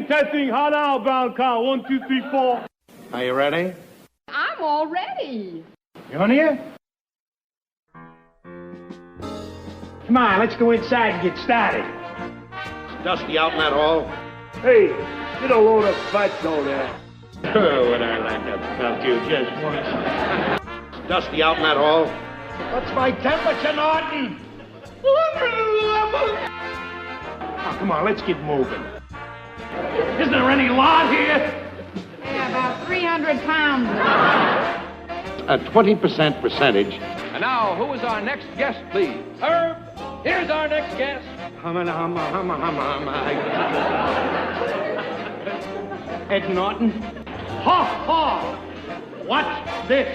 Testing, hot outbound car, 1, 2, 3, 4. Are you ready? I'm all ready. You on here? Come on, let's go inside and get started. Dusty out in that hall? Hey, get a load of butts over there. Oh, would I like to fuck you just once. Dusty out in that hall? What's my temperature, Norton? Oh, come on, let's get moving. Isn't there any lot here? Yeah, about 300 pounds. A 20% percentage. And now, who is our next guest, please? Herb, here's our next guest. Ed Norton. Ha ha! Watch this.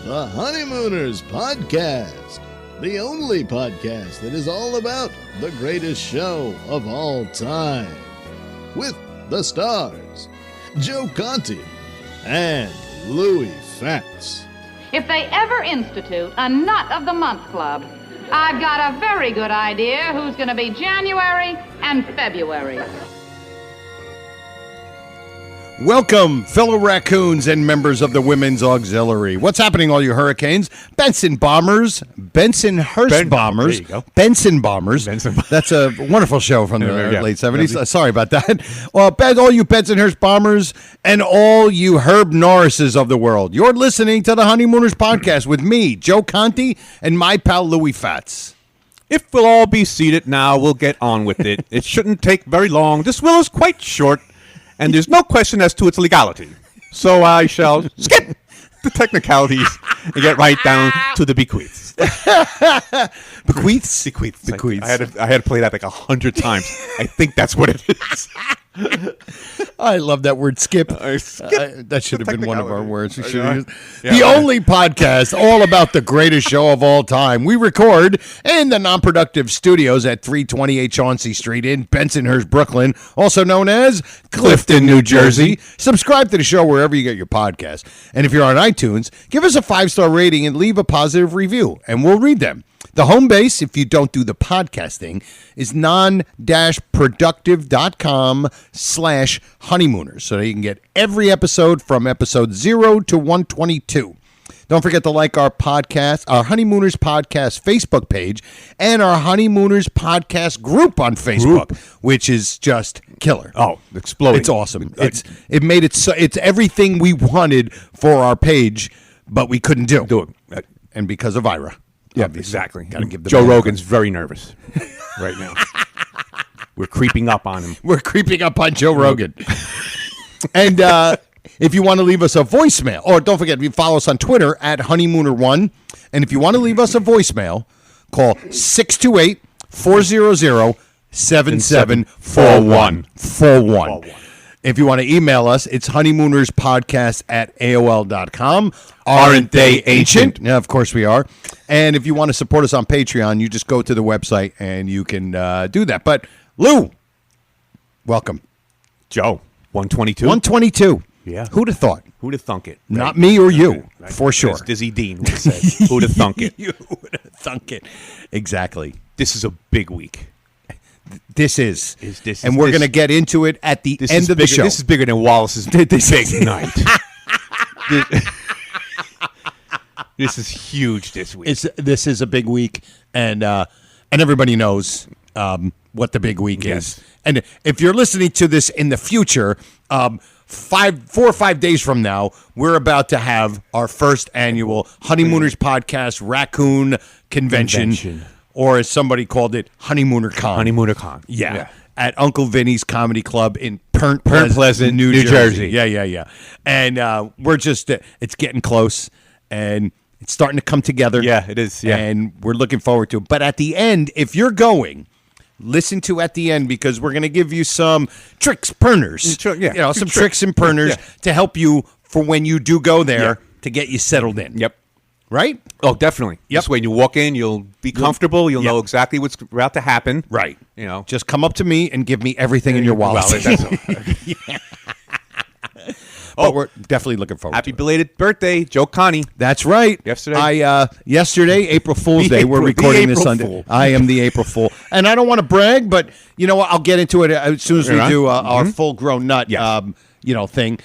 The Honeymooners Podcast, the only podcast that is all about the greatest show of all time. With the stars, Joe Conti and Louis Fatts. If they ever institute a Nut of the Month Club, I've got a very good idea who's going to be January and February. Welcome, fellow raccoons and members of the Women's Auxiliary. What's happening, all you hurricanes? Benson Bombers, Bensonhurst Bombers, there you go. Benson Bombers. That's a wonderful show from the late 70s. Sorry about that. Well, all you Bensonhurst Bombers and all you Herb Norrises of the world. You're listening to the Honeymooners Podcast with me, Joe Conti, and my pal Louis Fatts. If we'll all be seated now, we'll get on with it. It shouldn't take very long. This will is quite short, and there's no question as to its legality. So I shall skip the technicalities and get right down to the bequeaths. Bequeaths? Bequeaths. I had to play that like 100 times. I think that's what it is. I love that word, skip. Skip. That should have been one of our words. We should Yeah, have used. The only podcast all about the greatest show of all time. We record in the Non-Productive Studios at 328 Chauncey Street in Bensonhurst, Brooklyn, also known as Clifton, New Jersey. Subscribe to the show wherever you get your podcast. And if you're on iTunes, give us a 5-star rating and leave a positive review, and we'll read them. The home base, if you don't do the podcasting, is non-productive.com/honeymooners. So you can get every episode from episode 0 to 122. Don't forget to like our podcast, our Honeymooners Podcast Facebook page, and our Honeymooners Podcast group on Facebook, which is just killer. Oh, exploding. It's awesome. It made it so it's everything we wanted for our page, but we couldn't do it. And because of Ira. Yeah, exactly. Got to give the Joe Rogan's very nervous right now. We're creeping up on him. We're creeping up on Joe Rogan. And if you want to leave us a voicemail, or don't forget, you follow us on Twitter at Honeymooner1. And if you want to leave us a voicemail, call 628-400-7741. If you want to email us, it's honeymoonerspodcast@aol.com. Aren't they ancient? Yeah, of course we are. And if you want to support us on Patreon, you just go to the website and you can do that. But Lou, welcome. Joe, 122? 122. Yeah. Who'd have thought? Who'd have thunk it? Not me or you, for sure. As Dizzy Dean would have said. Who'd have thunk it? You would have thunk it. Exactly. This is a big week. This is. This and we're going to get into it at the end of the show. This is bigger than Wallace's big night. This is huge this week. This is a big week, and everybody knows what the big week is. And if you're listening to this in the future, 4 or 5 days from now, we're about to have our first annual Honeymooners Podcast Raccoon Convention. Or as somebody called it, Honeymooner Con. Honeymooner Con. Yeah. At Uncle Vinny's Comedy Club in Point Pleasant, New Jersey. Yeah. And we're just, it's getting close, and it's starting to come together. Yeah, it is. Yeah. And we're looking forward to it. But at the end, if you're going, listen to at the end, because we're going to give you some tricks, perners. Some tricks and perners to help you for when you do go there to get you settled in. Yep. Right? Oh, definitely. Yep. This way, when you walk in, you'll be comfortable. You'll know exactly what's about to happen. Right. You know, just come up to me and give me everything in your wallet. but we're definitely looking forward Happy to it. belated birthday, Joe Connie. That's right. Yesterday. Yesterday, April Fool's Day. We're recording this Sunday. Fool. I am the April Fool. And I don't want to brag, but you know what? I'll get into it as soon as we do our full-grown nut thing,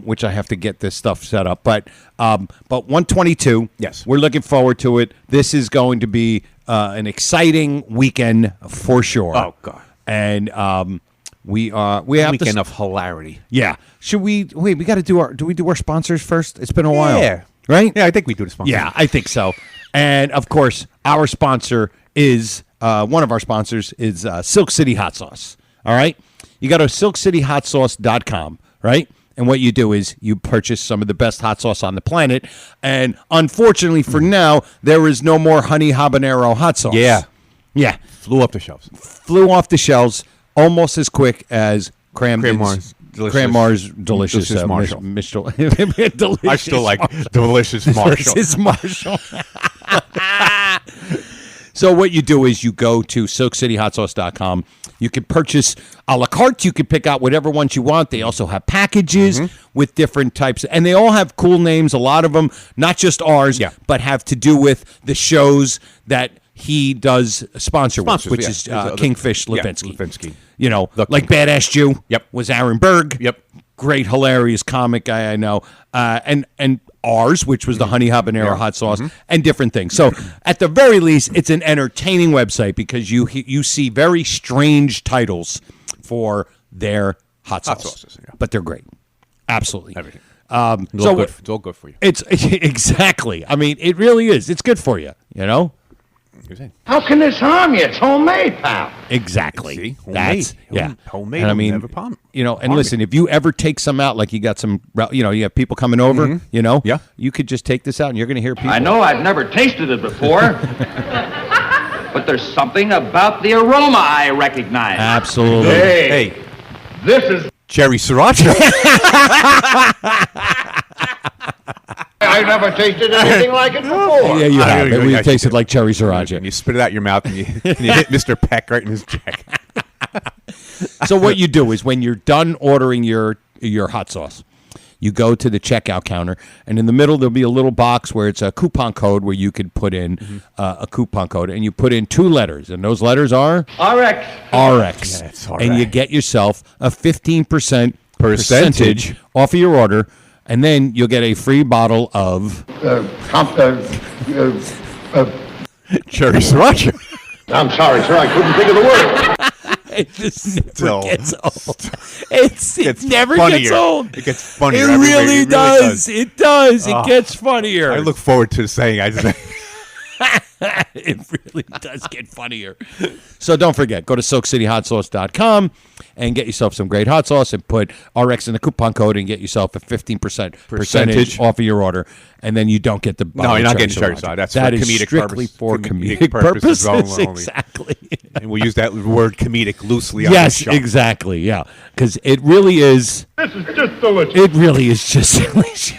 which I have to get this stuff set up. But 122, yes, we're looking forward to it. This is going to be an exciting weekend for sure. Oh, God. And we have weekend of hilarity. Yeah. Should we wait? We got to do we do our sponsors first? It's been a while. Yeah. Right? Yeah, I think we do the sponsors. Yeah, I think so. And of course, our sponsor is one of our sponsors is Silk City Hot Sauce. All right. You go to silkcityhotsauce.com, right? And what you do is you purchase some of the best hot sauce on the planet. And unfortunately for now, there is no more honey habanero hot sauce. Yeah. Yeah. Flew off the shelves. Flew off the shelves almost as quick as Cranmar's delicious Marshall. Delicious I still like delicious Marshall. Delicious Marshall. So what you do is you go to silkcityhotsauce.com. You can purchase a la carte. You can pick out whatever ones you want. They also have packages with different types. And they all have cool names. A lot of them, not just ours, but have to do with the shows that he does sponsor with, which is Kingfish Levinsky. Levinsky. You know, like Badass Jew was Aaron Berg. Yep. Great, hilarious comic guy I know. And ours, which was the honey habanero hot sauce, and different things. So at the very least, it's an entertaining website because you see very strange titles for their hot sauces. But they're great. Absolutely. Everything. It's all good for you. It's exactly. I mean, it really is. It's good for you, you know? How can this harm you? It's homemade, pal. Exactly. See? That's homemade. And I mean, and listen, if you ever take some out, like you got some, you have people coming over, you could just take this out, and you're going to hear people. I know I've never tasted it before, but there's something about the aroma I recognize. Absolutely. Hey, This is... cherry sriracha. I never tasted anything like it before. Yeah, you have. We've tasted like cherry sriracha. And you spit it out your mouth, and you hit Mr. Peck right in his jack. So what you do is when you're done ordering your hot sauce, you go to the checkout counter, and in the middle there'll be a little box where it's a coupon code where you could put in a coupon code, and you put in 2 letters, and those letters are RX. RX. Yeah, it's all and you right. get yourself a 15% Percentage off of your order, and then you'll get a free bottle of Cherry sriracha. I'm sorry, sir. I couldn't think of the word. It just never Still. gets old. It never funnier. gets old. It gets funnier. It every week. really does. It does. It Oh. gets funnier. I look forward to saying It really does get funnier. So don't forget, go to SilkCityHotSauce.com and get yourself some great hot sauce and put RX in the coupon code and get yourself a 15% percentage off of your order. And then you don't get the No, you're not getting cherry sriracha. That's that for is comedic strictly purpose. for Comedic comedic purposes. only. Exactly. And we'll use that word comedic loosely on Yes, the show. exactly. Yeah, because it really is. This is just delicious. It really is just delicious.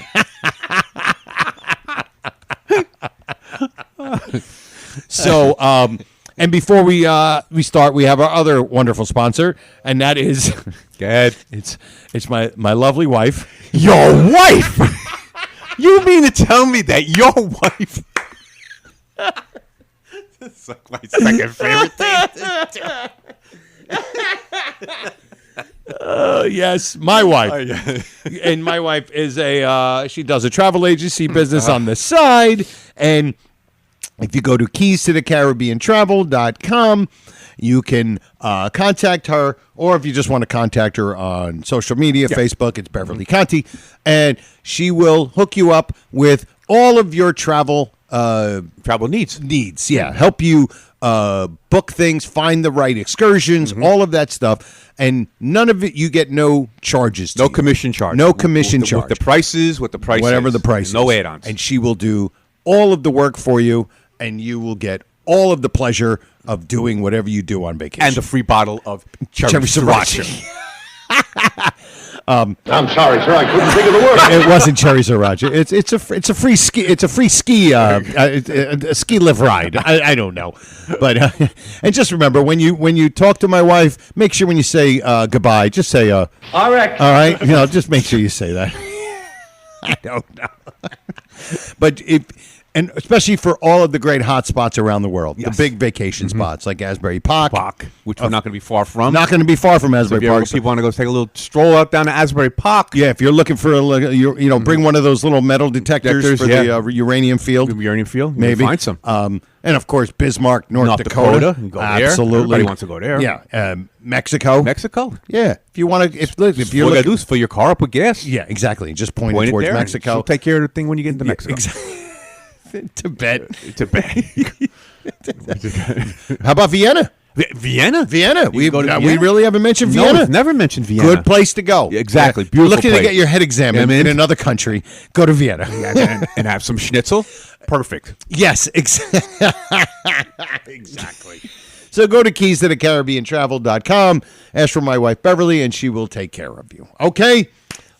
So, and before we start, we have our other wonderful sponsor, and that is Good. it's my lovely wife. Your wife? You mean to tell me that your wife? That's like my second favorite thing. Yes, my wife. And my wife is she does a travel agency business on the side, and if you go to keys-to-the-caribbean-travel.com, you can contact her, or if you just want to contact her on social media, Facebook, it's Beverly Conti, and she will hook you up with all of your travel needs. Yeah, help you book things, find the right excursions, all of that stuff, and none of it you get no charges. No commission charge. No commission charge. With the prices, whatever the price is. No add-ons. And she will do all of the work for you, and you will get all of the pleasure of doing whatever you do on vacation. And a free bottle of cherry sriracha. I'm sorry, sir. I couldn't think of the word. It wasn't cherry sriracha. It's a free ski. It's a free ski a ski lift ride. I don't know, but and just remember when you talk to my wife, make sure when you say goodbye, just say RX. all right. Just make sure you say that. I don't know. But and especially for all of the great hot spots around the world, Yes. the big vacation spots like Asbury Park. Which we're not going to be far from. Not going to be far from So Asbury if Park. people want to go take a little stroll out down to Asbury Park. Yeah, if you're looking for bring one of those little metal detectors for yeah. the uranium field. Uranium field, Maybe find some. And of course, Bismarck, North Dakota. You can go there. Absolutely, Everybody wants to go there. Yeah, Mexico. Mexico. Yeah, if you want to, if you're All you gotta do is fill your car up with gas. yeah, exactly. Just point it Point it towards there. Mexico. She'll take care of the thing when you get into Mexico. Tibet. Tibet. How about Vienna? Vienna. Vienna. We go to we Vienna? really haven't mentioned No, Vienna. we've never mentioned Vienna. Good place to go. Yeah, exactly. You're Beautiful looking to place. get your head examined in another country. Go to Vienna. and have some schnitzel. Perfect. Yes, exactly. So go to keys-to-the-caribbean-travel.com, ask for my wife Beverly, and she will take care of you. Okay,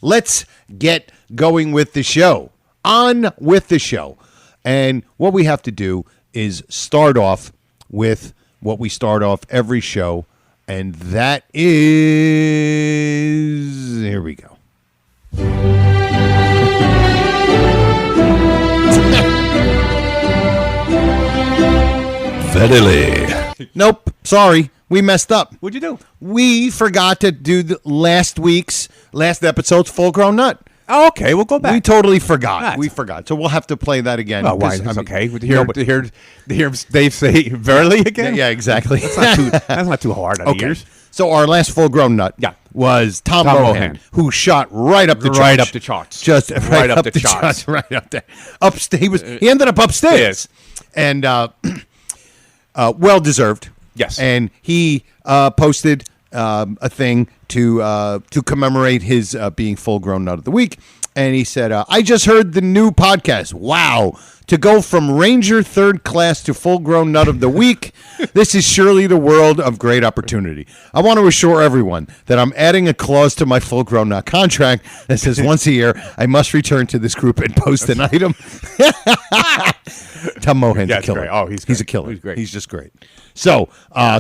let's get going with the show. On with the show. And what we have to do is start off with what we start off every show, and that is... Here we go. Verily. Nope, sorry, we messed up. What'd you do? We forgot to do last episode's Full Grown Nut. Oh, okay, we'll go back. We totally forgot. Right. We forgot. So we'll have to play that again. Oh, why? 'cause, That's okay. To nobody- hear Dave say verily again? Yeah, exactly. That's not too hard on the ears. So our last Full Grown Nut was Tom Mohan, Mohan. who shot right up the charts. Right up the charts. Just right up the the charts. charts. Right up there. He ended up upstairs. Yes. And well deserved. Yes. And he posted a thing to commemorate his being Full Grown Nut of the Week. And he said, I just heard the new podcast. Wow. To go from Ranger third class to Full Grown Nut of the Week, this is surely the world of great opportunity. I want to assure everyone that I'm adding a clause to my Full Grown Nut contract that says once a year, I must return to this group and post an item. Tom Mohan's Yeah, a it's killer. great. Oh, he's a great. killer. He's great. He's just great. So,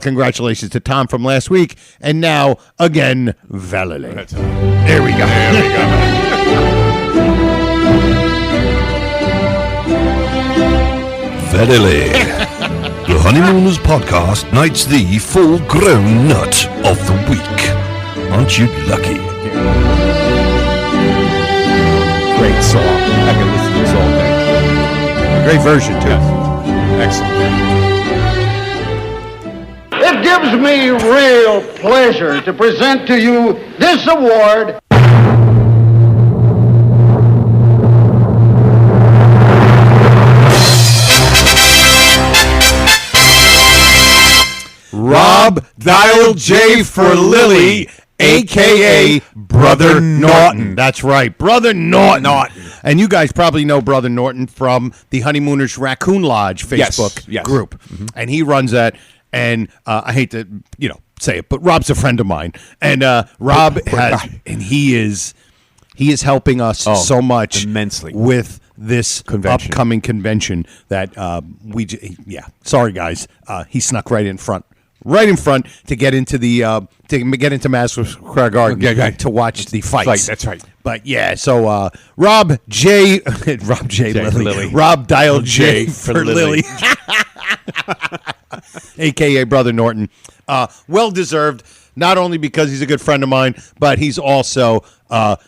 congratulations to Tom from last week. And now, again, Valerie. There we go. Verily. The Honeymooners podcast knights the full-grown nut of the week. Aren't you lucky? Great song. I can listen to this all day. Great version, too. Excellent. It gives me real pleasure to present to you this award. Rob Dial J for Lily, a.k.a. Brother Norton. That's right, Brother Norton. And you guys probably know Brother Norton from the Honeymooners Raccoon Lodge Facebook Yes. group. Mm-hmm. And he runs that. And I hate to, say it, but Rob's a friend of mine. And Rob he is helping us so much immensely with this upcoming convention that sorry guys, he snuck right in front to get into the Madison Square Garden to watch the fights. That's right. But yeah, so Rob Dial J for Lily. AKA Brother Norton. Well deserved, not only because he's a good friend of mine, but he's also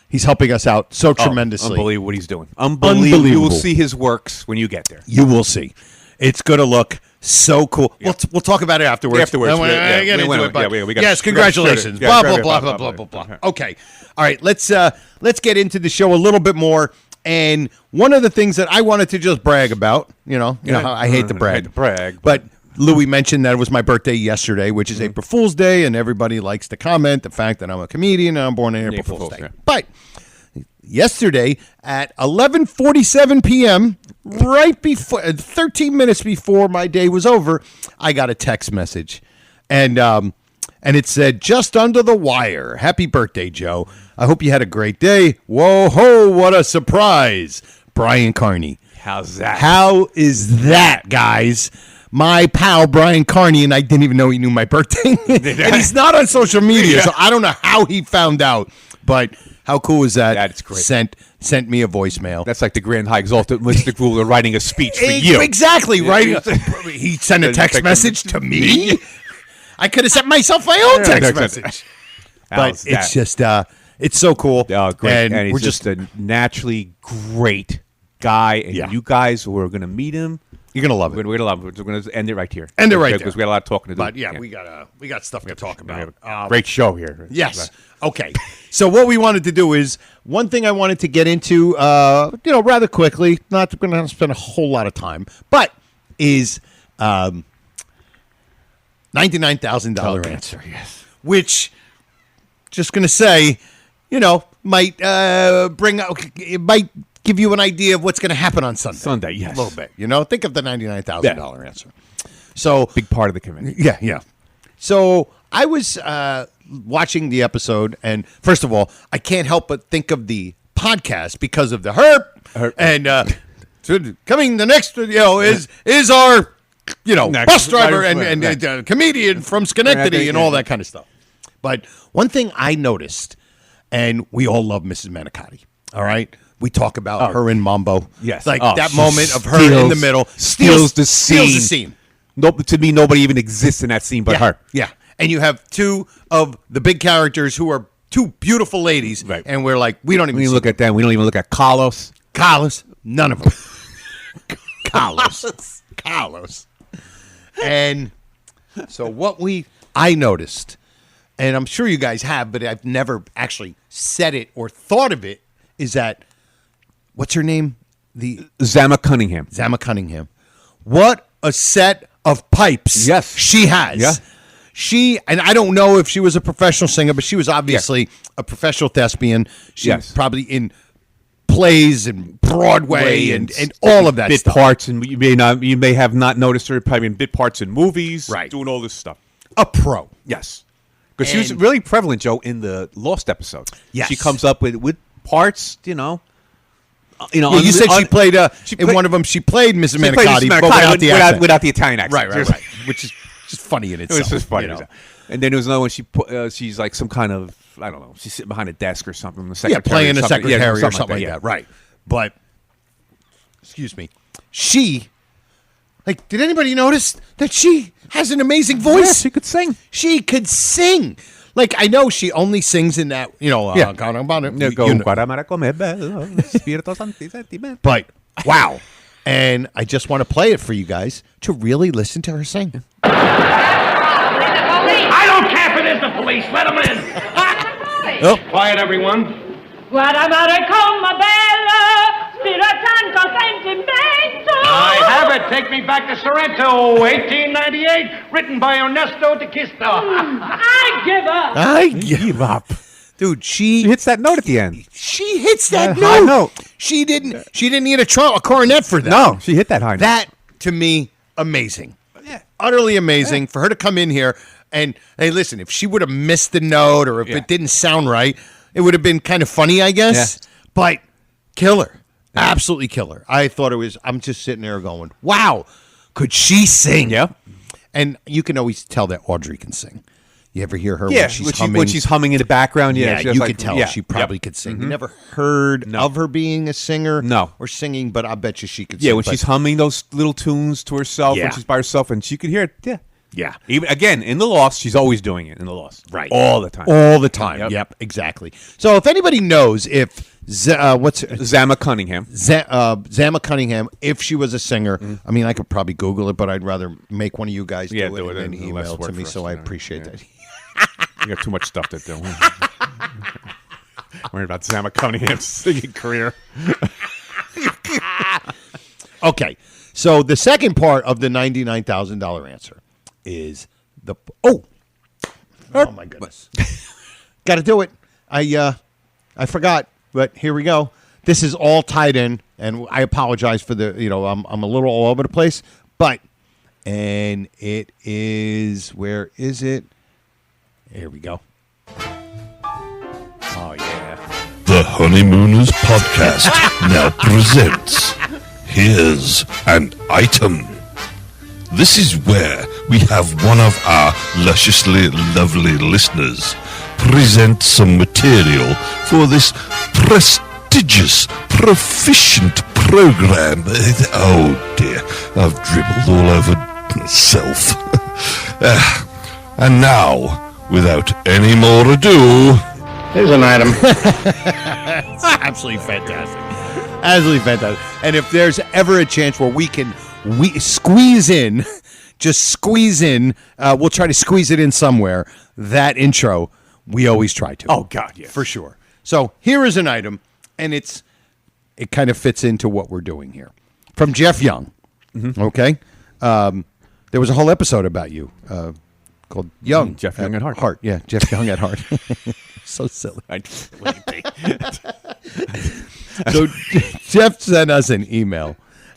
he's helping us out so tremendously. Unbelievable what he's doing. Unbelievable. You will see his works when you get there. You will see. It's going to look so cool. Yeah. We'll talk about it afterwards. Yes, congratulations. Blah, blah. Okay. All right, let's get into the show a little bit more. And one of the things that I wanted to just brag about, you know how I hate to brag. But Louis mentioned that it was my birthday yesterday, which is April Fool's Day, and everybody likes to comment the fact that I'm a comedian and I'm born on April Fool's Day. Yeah. But yesterday at 11:47 p.m., right before 13 minutes before my day was over, I got a text message, and it said, "Just under the wire. Happy birthday, Joe. I hope you had a great day. Whoa ho! What a surprise, Brian Carney." How's that? How is that, guys? My pal Brian Carney, and I didn't even know he knew my birthday. And he's not on social media, so I don't know how he found out. But How cool is that? That's great. Sent me a voicemail. That's like the Grand High Exalted Mystic Ruler writing a speech for you. Exactly, right? He sent a text message to me. I could have sent myself my own text message. But it's just, it's so cool. Oh, great. And he's we're just a naturally great guy. And you guys who are going to meet him, you're going to love it. We're going to love it. We're going to end it right here. End it right there. Because we got a lot of talking to do. But we got stuff to talk about. Great show here. Yes. Okay. So what we wanted to do is, one thing I wanted to get into, rather quickly, not going to spend a whole lot of time, but is $99,000 answer. Yes. Which, just going to say, might might give you an idea of what's going to happen on Sunday. Sunday, yes. A little bit. Think of the $99,000 answer. So big part of the committee. Yeah. So I was watching the episode, and first of all, I can't help but think of the podcast because of the herp. And coming the next, is our, bus driver and comedian from Schenectady and all that kind of stuff. But one thing I noticed, and we all love Mrs. Manicotti, all right? We talk about her in Mambo. Yes. Like that moment of her in the middle. Steals the scene. To me, nobody even exists in that scene but her. Yeah. And you have two of the big characters who are two beautiful ladies. Right. And we're like, we don't even look at them. We don't even look at Carlos. None of them. Carlos. And so what I noticed, and I'm sure you guys have, but I've never actually said it or thought of it, is that, what's her name? Zama Cunningham. What a set of pipes she has. Yeah. And I don't know if she was a professional singer, but she was obviously a professional thespian. She was probably in plays and Broadway and all of that bit stuff. Parts, and you may have not noticed her probably in bit parts in movies, doing all this stuff. A pro. Yes. Because she was really prevalent, Joe, in the Lost episodes. Yes. She comes up with parts, you said she played in one of them. She played Mrs. Manicotti, but without the accent. Without the Italian accent. Right. Which is just funny in itself. It was just funny. And then there was another one. She's like some kind of, I don't know. She's sitting behind a desk or something. Playing a secretary or something like that. Right. But, excuse me, did anybody notice that she has an amazing voice? Yeah, she could sing. Like, I know she only sings in that, but, wow. And I just want to play it for you guys to really listen to her sing. I don't care if it is the police. Let them in. Quiet, everyone. I have it. Take me back to Sorrento, 1898. Written by Ernesto de Quisto. I give up. Dude, she hits that note at the end. She hits that high note. She didn't need a coronet for that. No, she hit that high note. That, to me, amazing. Yeah. Utterly amazing for her to come in here and, hey, listen, if she would have missed the note or if it didn't sound right, it would have been kind of funny, I guess. Yeah. But killer. Yeah. Absolutely killer. I thought it was, I'm just sitting there going, wow, could she sing? Yeah. And you can always tell that Audrey can sing. You ever hear her when she's humming? When she's humming in the background, you could tell she probably could sing. You never heard of her being a singer or singing, but I bet you she could sing. Yeah, when she's humming those little tunes to herself when she's by herself, and she could hear it. Yeah. Yeah. Even again, in The Lost, she's always doing it in The Lost. Right. All the time. All the time. Yep, exactly. So if anybody knows if Zama Cunningham. Zama Cunningham, if she was a singer, I mean, I could probably Google it, but I'd rather make one of you guys do it and then email it to me, so I appreciate that. You got too much stuff to do. Worried about Zama Cunningham's singing career. Okay, so the second part of the $99,000 answer is oh my goodness, got to do it. I forgot, but here we go. This is all tied in, and I apologize for the I'm a little all over the place, and it is, where is it? Here we go. Oh, yeah. The Honeymooners podcast now presents Here's an Item. This is where we have one of our lusciously lovely listeners present some material for this prestigious, proficient program. Oh dear, I've dribbled all over myself. And now, without any more ado, Here's an item. It's absolutely fantastic. Absolutely fantastic. And if there's ever a chance where we squeeze in, we'll try to squeeze it in somewhere, that intro, we always try to. Oh, God, yes. For sure. So here is an item, and it kind of fits into what we're doing here. From Jeff Young, okay? There was a whole episode about you called Young. Jeff Young at Heart. Yeah, Jeff Young at Heart. So silly. So Jeff sent us an email,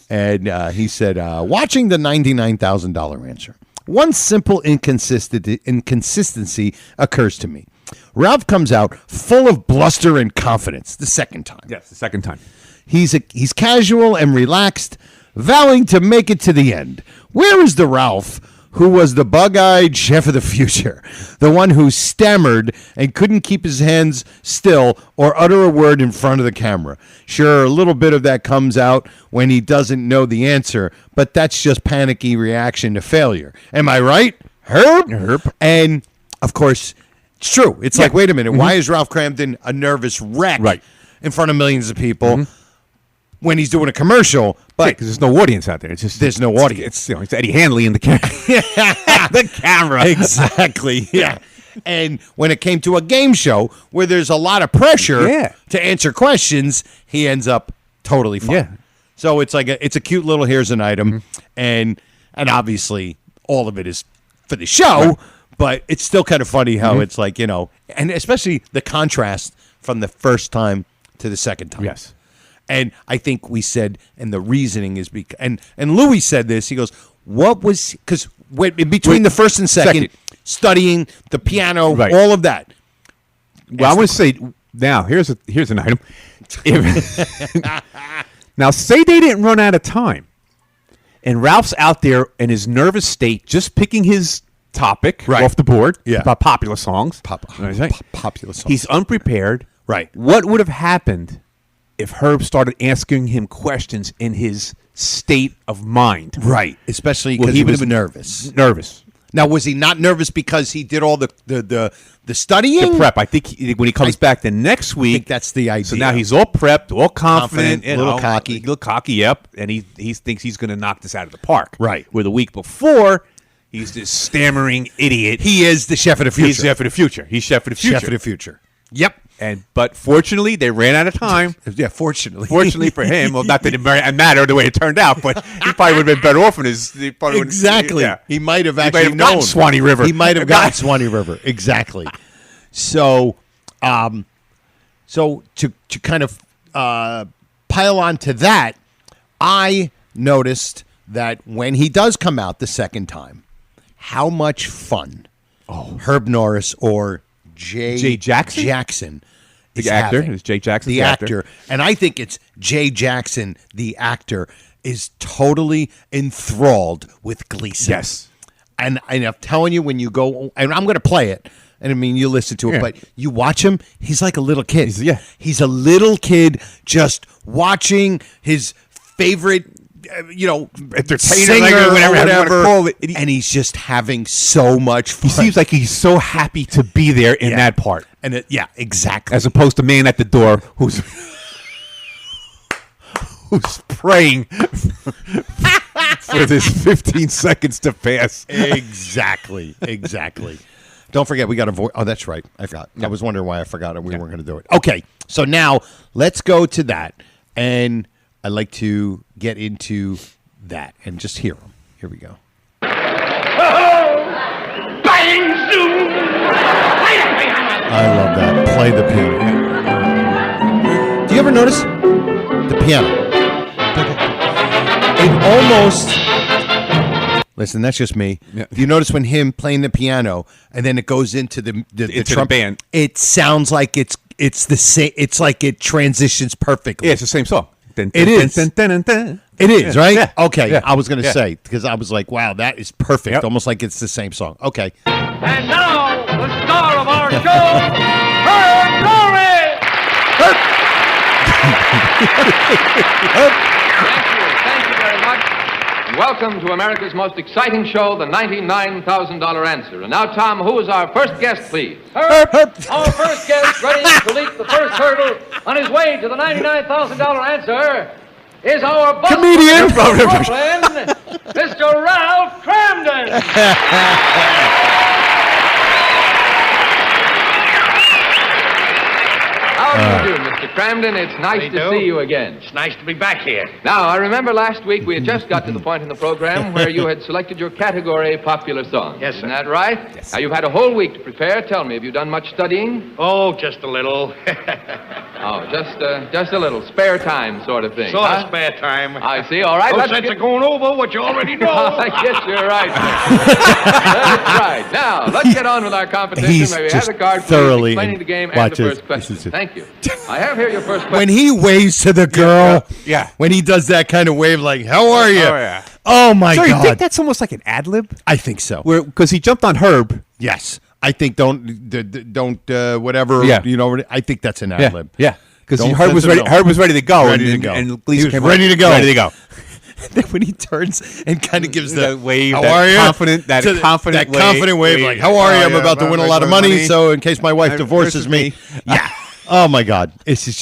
and he said, watching the $99,000 answer, one simple inconsistency occurs to me. Ralph comes out full of bluster and confidence the second time. Yes, the second time. He's casual and relaxed, vowing to make it to the end. Where is the Ralph who was the bug-eyed chef of the future, the one who stammered and couldn't keep his hands still or utter a word in front of the camera? Sure, a little bit of that comes out when he doesn't know the answer, but that's just panicky reaction to failure. Am I right, Herb? And, of course, it's true. It's like, wait a minute, why is Ralph Cramden a nervous wreck in front of millions of people when he's doing a commercial? But because there's no audience out there. It's just there's no audience. It's Eddie Hanley in the camera. The camera. Exactly. Yeah. And when it came to a game show where there's a lot of pressure to answer questions, he ends up totally fine. Yeah. So it's like it's a cute little here's an item, and obviously all of it is for the show, but it's still kind of funny how it's like, and especially the contrast from the first time to the second time. Yes. And I think we said, and the reasoning is because, and Louis said this. He goes, "What was because in between the first and second, studying the piano, all of that." Well, I want to say now. Here's an item. Now, say they didn't run out of time, and Ralph's out there in his nervous state, just picking his topic off the board about popular songs. Popular songs. He's unprepared. Right. What would have happened if Herb started asking him questions in his state of mind? Right, especially because he was nervous. Now, was he not nervous because he did all the studying? The prep. I think when he comes back the next week, I think that's the idea. So now he's all prepped, all confident, a little cocky. Yep. And he thinks he's going to knock this out of the park. Right. Where the week before, he's this stammering idiot. He is the chef of the future. He's chef of the future. He's chef of the future. Chef of the future. Yep. But fortunately, they ran out of time. Yeah, fortunately. Fortunately for him, well, not that it mattered the way it turned out, but he probably would have been better off in his. Exactly. He might have actually known. Gotten Swanee River. He might have gotten Swanee River. Exactly. So, to kind of pile on to that, I noticed that when he does come out the second time, how much fun Herb Norris or Jay Jackson the actor is Jay Jackson the actor, and I think it's Jay Jackson the actor is totally enthralled with Gleason. Yes, and I'm telling you, when you go, and I'm going to play it, and I mean you listen to it, but you watch him, he's like a little kid. He's a little kid just watching his favorite entertainer, singer, whatever, call it. And he's just having so much fun. He seems like he's so happy to be there in that part. And exactly. As opposed to man at the door who's praying for this 15 seconds to pass. Exactly. Don't forget, we got a voice. Oh, that's right. I forgot. I was wondering why I forgot it. We weren't going to do it. Okay, so now let's go to that. And I'd like to get into that and just hear them. Here we go. Bang zoom! I love that. Play the piano. Do you ever notice the piano? It almost... Listen, that's just me. Yeah. Do you notice when him playing the piano and then it goes into the band? It sounds like it's the same. It's like it transitions perfectly. Yeah, it's the same song. It is. It is, right? Yeah. Okay, yeah. I was going to say, because I was like, wow, that is perfect. Yep. Almost like it's the same song. Okay. And now, the star of our show, Herb Laurie! Thank you very much. And welcome to America's most exciting show, the $99,000 Answer. And now, Tom, who is our first guest, please? Herb, our first guest, ready to leap the first hurdle on his way to the $99,000 answer, is our boss Comedian from Brooklyn, Mr. Ralph Cramden. How do you do, Mr. Cramden? It's nice to see you again. It's nice to be back here. Now, I remember last week we had just got to the point in the program where you had selected your category popular song. Yes, sir. Isn't that right? Yes. Now, you've had a whole week to prepare. Tell me, have you done much studying? Oh, just a little. Oh, just a little spare time sort of thing. Sort huh? of spare time. I see. All right. No let's sense get... of going over what you already know. I guess you're right. That's right. Now, let's get on with our competition. He's May we just have the card, please, thoroughly explaining the game and watch the this. first question. This is it. Thank you. I have here your first question. When he waves to the girl, Yeah. when he does that kind of wave, like, how are you? Oh, yeah. Oh, my So you God. think that's almost like an ad lib? I think so. Because he jumped on Herb. Yes. I think don't whatever, Yeah. you know, I think that's an ad lib. Yeah. Because Don't Herb was censor, ready. no. Herb was ready to go. Ready to and, go. And He was came ready to go. Ready to go. Then when he turns and kind of gives the That wave, how that are you? confident- that confident confident wave, wave. like, how are you? I'm yeah, about to win a lot of money, so in case my wife divorces me. Yeah. Oh, my God. This is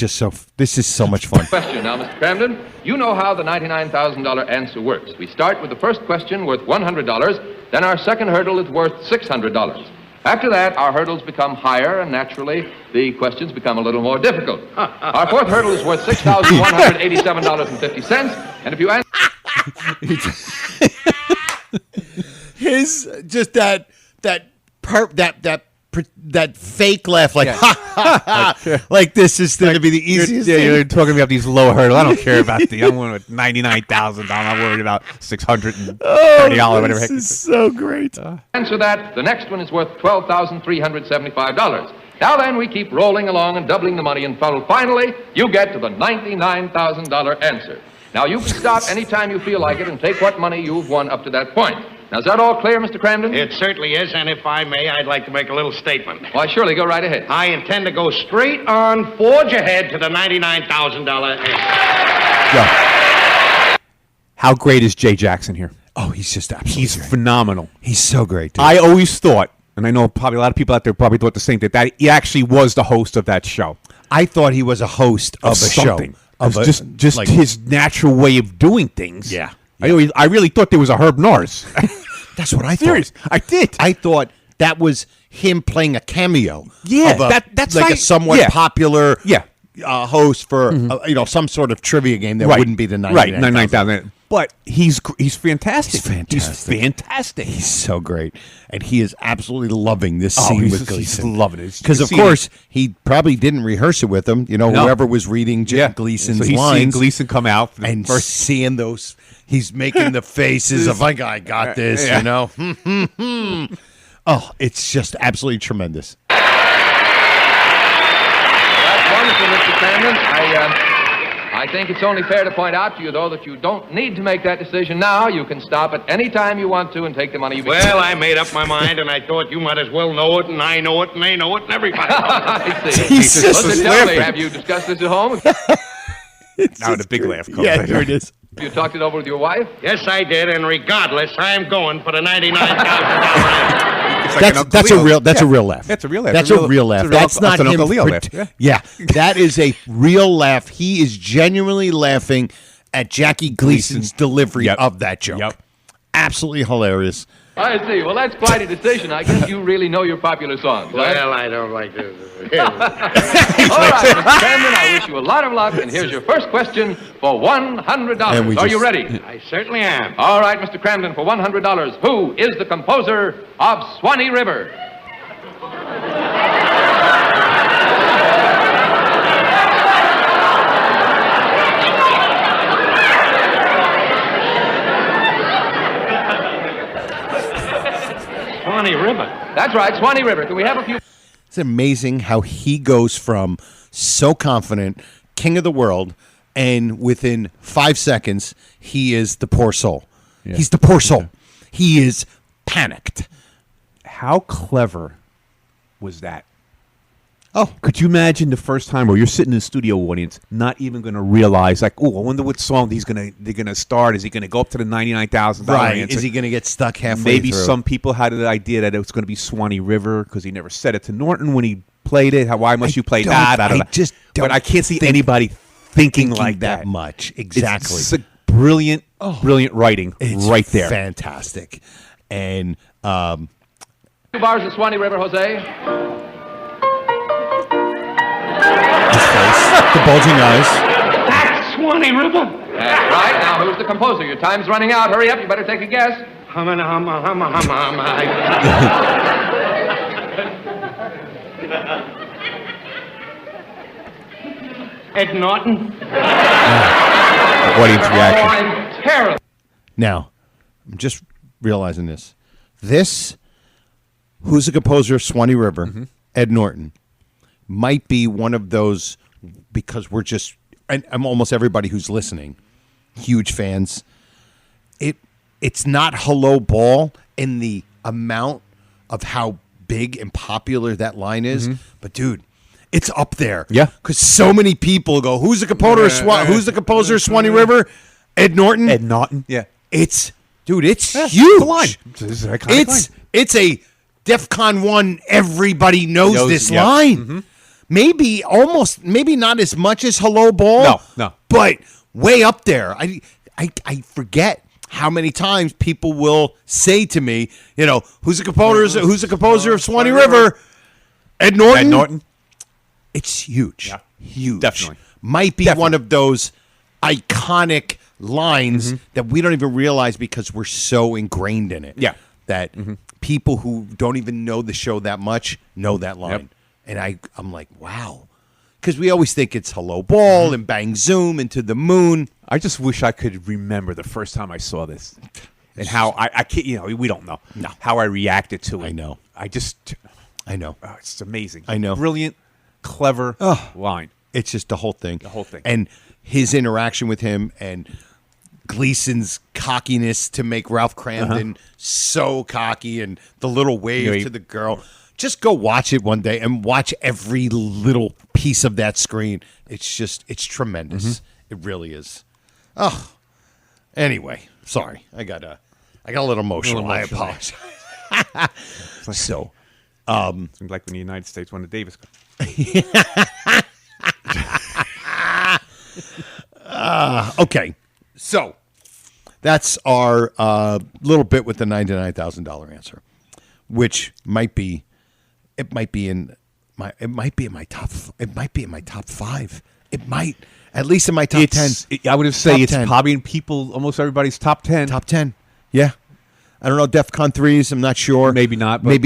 so much fun. Question now, Mr. Cramden. You know how the $99,000 answer works. We start with the first question worth $100, then our second hurdle is worth $600. After that, our hurdles become higher, and naturally, the questions become a little more difficult. Our fourth hurdle is worth $6,187.50, and if you answer... His just that fake laugh, like like this is going to be the easiest. You're talking about these low hurdles. I don't care about the. I'm going with $99,000. I'm not worried about $630, whatever. This is so great. Answer that, the next one is worth $12,375. Now then, we keep rolling along and doubling the money until finally you get to the $99,000 answer. Now, you can stop anytime you feel like it and take what money you've won up to that point. Now, is that all clear, Mr. Cramden? It certainly is, and if I may, I'd like to make a little statement. Why, surely, go right ahead. I intend to go straight on, forge ahead to the $99,000 answer. Yeah. How great is Jay Jackson here? Oh, he's just absolutely He's great. phenomenal. He's so great, dude. I always thought, and I know probably a lot of people out there probably thought the same thing, that he actually was the host of that show. I thought he was a host of a something. show. Of just like, his natural way of doing things. Yeah. I really thought there was a Herb Norris. That's what I thought. Serious. I did. I thought that was him playing a cameo. Yeah, of a, that's like right. a somewhat Yeah. popular Yeah. host for some sort of trivia game that wouldn't be the right, 99,000. But he's fantastic. He's fantastic. He's fantastic. He's so great, and he is absolutely loving this scene with he's Gleason. loving it. Because of course he probably didn't rehearse it with him. You know, No. whoever was reading Gleason's so he's seeing lines Gleason come out for the and first. seeing those. He's making the faces of like, I got this. Yeah. You know. Oh, it's just absolutely tremendous. That's wonderful, Mr. Cramden. I think it's only fair to point out to you, though, that you don't need to make that decision now. You can stop at any time you want to and take the money you Well, I made up my mind, and I thought you might as well know it, and I know it, and they know it, and everybody knows it. I see. He's just Listen, tell me, laughing. have you discussed this at home? Now the big laugh comes. Yeah, here it is. Have you talked it over with your wife? Yes, I did, and regardless, I'm going for the $99,000. That's a real laugh. That's a real laugh. That's a real laugh. That's not an him. Uncle Leo laugh. Yeah, that is a real laugh. He is genuinely laughing at Jackie Gleason's delivery of that joke. Yep. Absolutely hilarious. I see. Well, that's quite a decision. I guess you really know your popular songs. right? Well, I don't like this. All right, Mr. Cramden, I wish you a lot of luck, and here's your first question for $100. Are you ready? I certainly am. All right, Mr. Cramden, for $100, who is the composer of Swanee River? Swanee River. That's right, Swanee River. Can we have a few... It's amazing how he goes from so confident, king of the world, and within 5 seconds, he is the poor soul. He's the poor soul. He is panicked. How clever was that. Oh, Could you imagine the first time where you're sitting in the studio audience, not even going to realize, like, oh, I wonder what song they're gonna start. Is he going to go up to the $99,000 right. answer? Is he going to get stuck halfway Maybe through? some people had the idea that it was going to be Swanee River because he never said it to Norton when he played it. Why must you play that? I just don't But I can't see think- anybody thinking like that much. Exactly. It's brilliant writing It's right there. Fantastic. And 2 bars of Swanee River, Jose. his face, the bulging eyes. That's Swanee River. That's right. Now, who's the composer? Your time's running out. Hurry up. You better take a guess. Ed Norton. Audience reaction. I'm terrible. Now, I'm just realizing this. Who's the composer of Swanee River, Ed Norton, might be one of those, because we're just, and I'm almost everybody who's listening, huge fans. It's not Hello Ball in the amount of how big and popular that line is, but dude, it's up there. Yeah. Because so many people go, who's the composer of Swanee River? Ed Norton? Ed Norton. Yeah. It's huge. It's a line. It's an iconic line. It's a DEFCON 1, everybody knows this yeah. line. Maybe not as much as Hello Ball. No. But way up there. I forget how many times people will say to me, who's the composer of Swanee River? Ed Norton. Ed Norton. It's huge. Yeah. Huge. Definitely. Might be one of those iconic lines that we don't even realize because we're so ingrained in it. Yeah. That people who don't even know the show that much know that line. Yep. And I'm like, wow. Because we always think it's Hello Ball and Bang Zoom and To the Moon. I just wish I could remember the first time I saw this and how I can't, we don't know. No. How I reacted to it. I know. I know. Oh, it's amazing. I know. Brilliant, clever line. It's just the whole thing. The whole thing. And his interaction with him and Gleason's cockiness to make Ralph Cramden so cocky and the little wave to the girl. Just go watch it one day and watch every little piece of that screen. It's tremendous. It really is. Oh, anyway, sorry. I got a little emotional. I apologize. So, Seems like when the United States won the Davis Cup. okay. So that's our little bit with the $99,000 answer, which might be in my top 5. It might, at least in my top 10. I would have said it's 10. probably in almost everybody's top 10. Top 10. Yeah. I don't know, DEFCON 3s, I'm not sure. Maybe not. But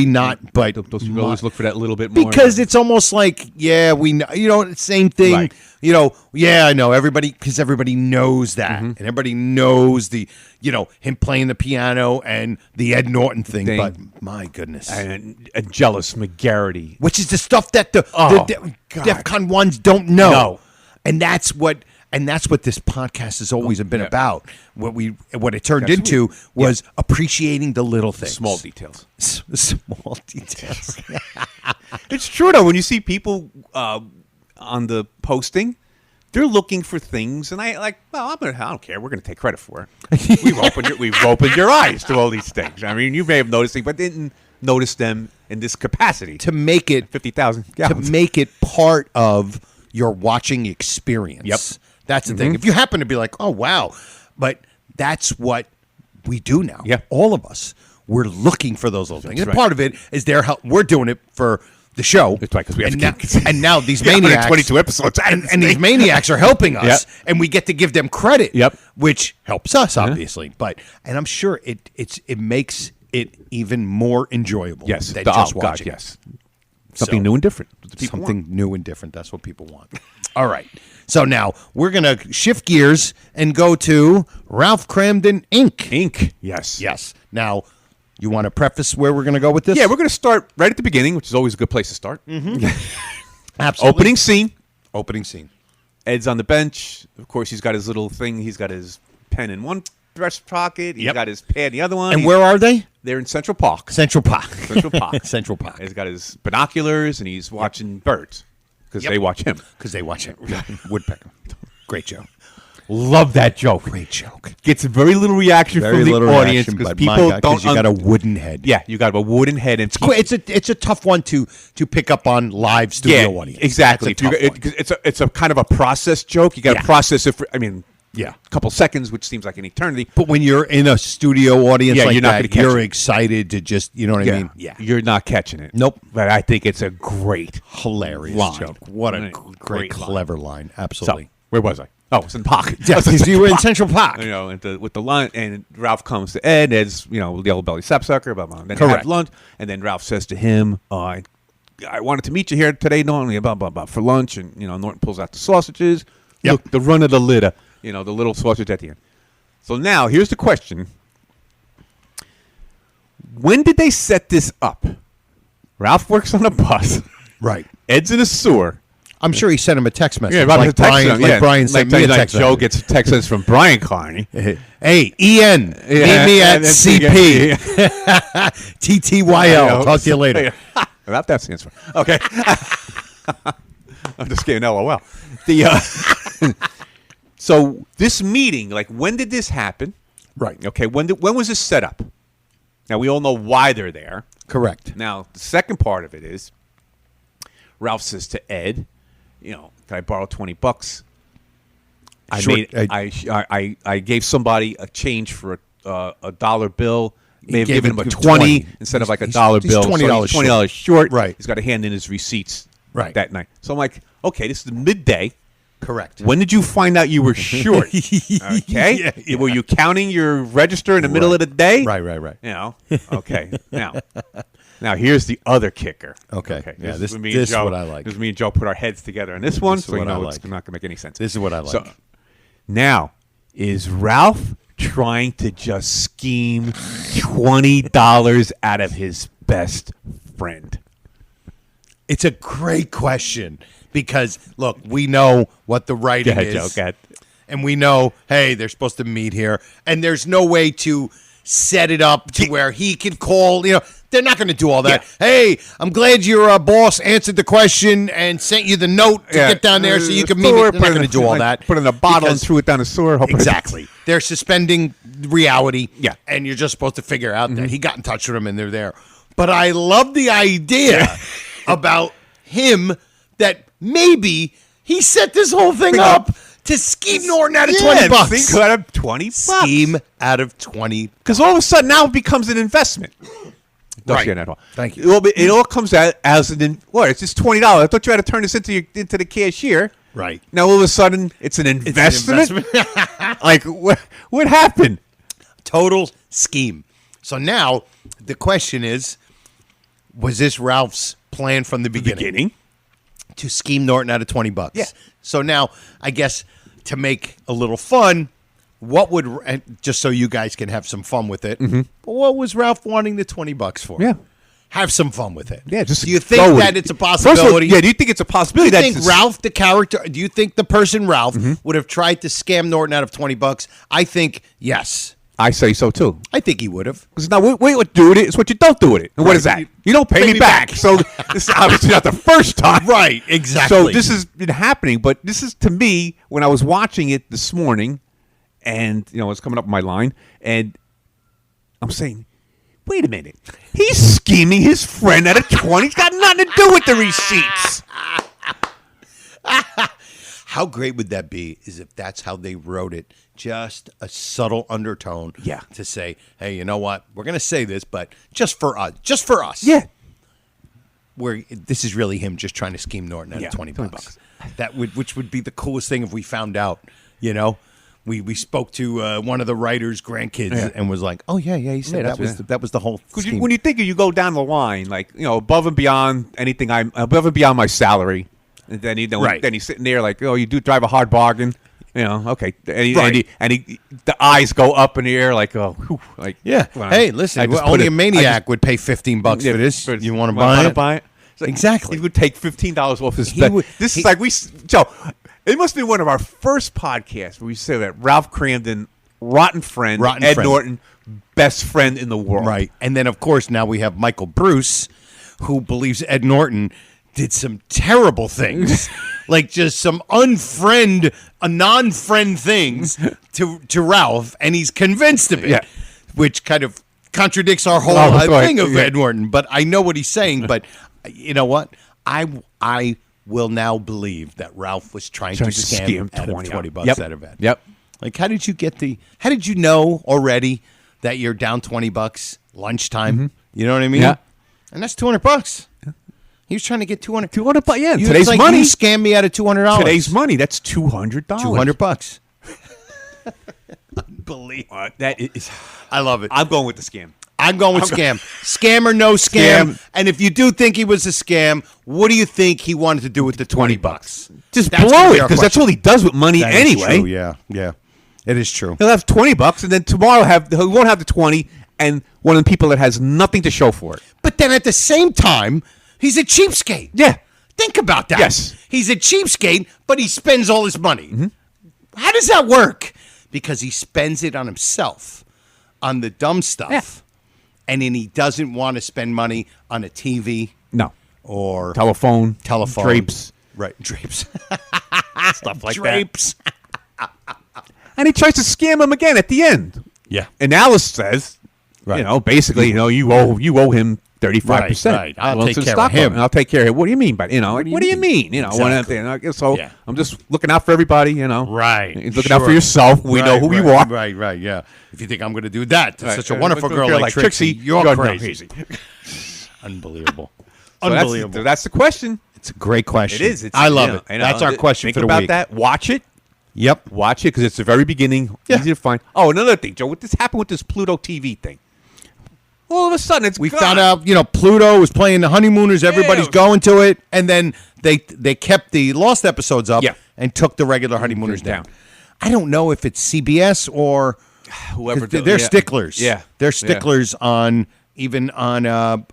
Those people always look for that little bit more. because it's almost like, we know, same thing. Right. I know everybody, because everybody knows that, and everybody knows the, him playing the piano and the Ed Norton thing. But my goodness, and a jealous McGarity. which is the stuff that the DEFCON ones don't know. No. And that's what this podcast has always been about. What it turned into was appreciating the little things, Small details. Small details. It's true though. When you see people on the posting, they're looking for things, and I don't care. We're going to take credit for it. We've opened your eyes to all these things. I mean, you may have noticed things, but didn't notice them in this capacity. To make it 50,000 gallons. To make it part of your watching experience. Yep. That's the thing. If you happen to be like, oh wow, but that's what we do now. Yeah. All of us, we're looking for those little things. That's And right. part of it is their help. We're doing it for the show. That's right, because we have and to now, keep- and now these Yeah, maniacs, 22 episodes. and these maniacs are helping us, and we get to give them credit. Yep. Which helps us obviously, and I'm sure it makes it even more enjoyable. Yes. than just watching. Yes. Something new and different. That's what people Something want. new and different. That's what people want. All right. So now we're going to shift gears and go to Ralph Cramden Inc. Ink. Yes. Yes. Now, you want to preface where we're going to go with this? Yeah, we're going to start right at the beginning, which is always a good place to start. Absolutely. Opening scene. scene. Ed's on the bench. Of course, he's got his little thing. He's got his pen in one breast pocket. He's Yep. got his pad in the other one. And where are they? They're in Central Park. Central Park. Central Park. Central Park. He's got his binoculars, and he's watching birds because Yep. they watch him. Because they watch it. Woodpecker. Great joke. Love that joke. Great joke. Gets very little reaction Very from the little audience reaction, because but people my God, 'cause don't. you got a wooden head. Yeah, you got a wooden head, and It's a tough one to pick up on live studio audience. exactly. That's a tough one. It's a kind of a process joke. You got to Yeah. process it for. I mean, Yeah. a couple seconds, which seems like an eternity. But when you're in a studio audience Yeah, like you're not that, gonna catch you're it. excited to just, you know what I mean? Yeah. You're not catching it. Nope. But I think it's a great Hilarious line. joke. What a Great great, line. clever line. So, Absolutely. where was I? Oh, it's in Park. Yeah, because you were in Central Park. You know, with the lunch, and Ralph comes to Ed. Ed's, yellow belly sapsucker. Blah blah. Then they Correct. have lunch, and then Ralph says to him, I wanted to meet you here today, Norton, blah blah blah, for lunch." And Norton pulls out the sausages. Yep. Look, the run of the litter. The little sausage at the end. So now here's the question: when did they set this up? Ralph works on a bus. Right. Ed's in a sewer. I'm sure he sent him a text message. Yeah, Robert like texted Brian, him, like yeah. Brian sent me a text Joe message. gets a text message from Brian Carney. Hey, Ian, meet me at and then CP. I TTYL. know. Talk to you later. About that stands for. Okay. I'm just kidding. LOL. So this meeting, like, when did this happen? Right. Okay. When was this set up? Now we all know why they're there. Correct. Now the second part of it is, Ralph says to Ed, "Can I borrow $20? I gave somebody a change for a dollar bill. May have gave given him him a 20 $20 instead of like a He's- dollar he's bill. $20 so he's $20 short. Right. He's got to hand in his receipts. Right. That night. So I'm like, okay, this is the midday. Correct. When did you find out you were short? Okay. Yeah. Were you counting your register in the middle of the day? Right. Okay. Now here's the other kicker. Okay. Yeah, is this when me is and Joe, what I like. This is me and Joe put our heads together on this one, This is so you what I know it's like. not going to make any sense. This is what I like. So now, is Ralph trying to just scheme $20 out of his best friend? It's a great question because, look, we know what the writing Go ahead, is. Joe. Go ahead. And we know, hey, they're supposed to meet here. And there's no way to set it up to where he can call, they're not going to do all that. Yeah. Hey, I'm glad your boss answered the question and sent you the note to get down there so you can meet me. They're not going to do all that. Put it in a bottle and because- threw it down the sewer. Exactly. They're suspending reality. Yeah. And you're just supposed to figure out that he got in touch with them and they're there. But I love the idea about him that maybe he set this whole thing up to scheme Norton out of $20. Think out of $20. Scheme out of 20. Because all of a sudden now it becomes an investment. Right. Thank you. It all comes out as it's just $20. I thought you had to turn this into the cashier. Right. Now all of a sudden it's an investment. Like what happened? Total scheme. So now the question is, was this Ralph's plan from the beginning? To scheme Norton out of $20. Yeah. So now, I guess to make a little fun, what would, and just so you guys can have some fun with it, what was Ralph wanting the $20 for? Yeah. Have some fun with it. Yeah, just do you go think with that it. it's a First of all, possibility? do you think it's a possibility? Do you that think Ralph, the character, do you think the person Ralph would have tried to scam Norton out of $20? I think yes. I say so too. I think he would have. Because now what do with it is what you don't do with it. And what is that? You don't pay me back. So this is obviously not the first time. Right, exactly. So this has been happening, but this is, to me, when I was watching it this morning, and it's coming up my line, and I'm saying, wait a minute, he's scheming his friend out of 20. He's got nothing to do with the receipts. How great would that be is if that's how they wrote it, just a subtle undertone to say, hey, you know what? We're going to say this, but just for us. Yeah. Where this is really him just trying to scheme Norton out of $20. Which would be the coolest thing if we found out, We spoke to one of the writers' grandkids and was like, oh, yeah, he said that was the whole scheme. When you think you go down the line, like, above and beyond anything, above and beyond my salary, and then then he's sitting there like, you do drive a hard bargain, okay, and the eyes go up in the air like, like, yeah. well, Hey, listen, only a maniac would pay $15 for this. You want to buy it? Like, exactly. He would take $15 off his bet. This is like Joe. It must be one of our first podcasts where we say that Ralph Cramden rotten friend, Ed Norton, best friend in the world. Right. And then, of course, now we have Michael Bruce, who believes Ed Norton did some terrible things, like just some non-friend things to Ralph, and he's convinced of it, which kind of contradicts our whole thing of Ed Norton. But I know what he's saying. But you know what? I will now believe that Ralph was trying to scam $20 out of Ed. Yep. Like, how did you know already that you're down $20 lunchtime? Mm-hmm. You know what I mean? Yeah. And that's $200. He was trying to get $200. $200, yeah. Today's money. You scammed me out of $200. Today's money, that's $200. $200. Unbelievable. That is. I love it. I'm going with the scam. I'm going with scam. Scam or no scam. And if you do think he was a scam, what do you think he wanted to do with the $20? Just blow it, because that's all he does with money that anyway. Is true, yeah. It is true. He'll have $20, and then tomorrow he won't have the 20, and one of the people that has nothing to show for it. But then at the same time, he's a cheapskate. Yeah. Think about that. Yes. He's a cheapskate, but he spends all his money. Mm-hmm. How does that work? Because he spends it on himself, on the dumb stuff. Yeah. And then he doesn't want to spend money on a TV. No. Or telephone. Drapes. Right. Drapes. Stuff like Drapes. And he tries to scam him again at the end. Yeah. And Alice says, basically, you owe him 35%. Right. I'll take care of him. I'll take care of him. What do you mean by, what do you mean? Exactly. So I'm just looking out for everybody, Right. He's looking out for yourself. We know who you are. Right, yeah. If you think I'm going to do that to such a wonderful girl like Trixie, you're crazy. Unbelievable. Unbelievable. So that's the question. It's a great question. It is. I love it. That's our question for the week. Think about that. Watch it. Yep. Watch it, because it's the very beginning. Yeah. Easy to find. Oh, another thing, Joe. What happened with this Pluto TV thing? All of a sudden, we found out, Pluto was playing the Honeymooners. Everybody's going to it. And then they kept the lost episodes up and took the regular Honeymooners down. I don't know if it's CBS or whoever. They're sticklers. Yeah. They're sticklers on YouTube.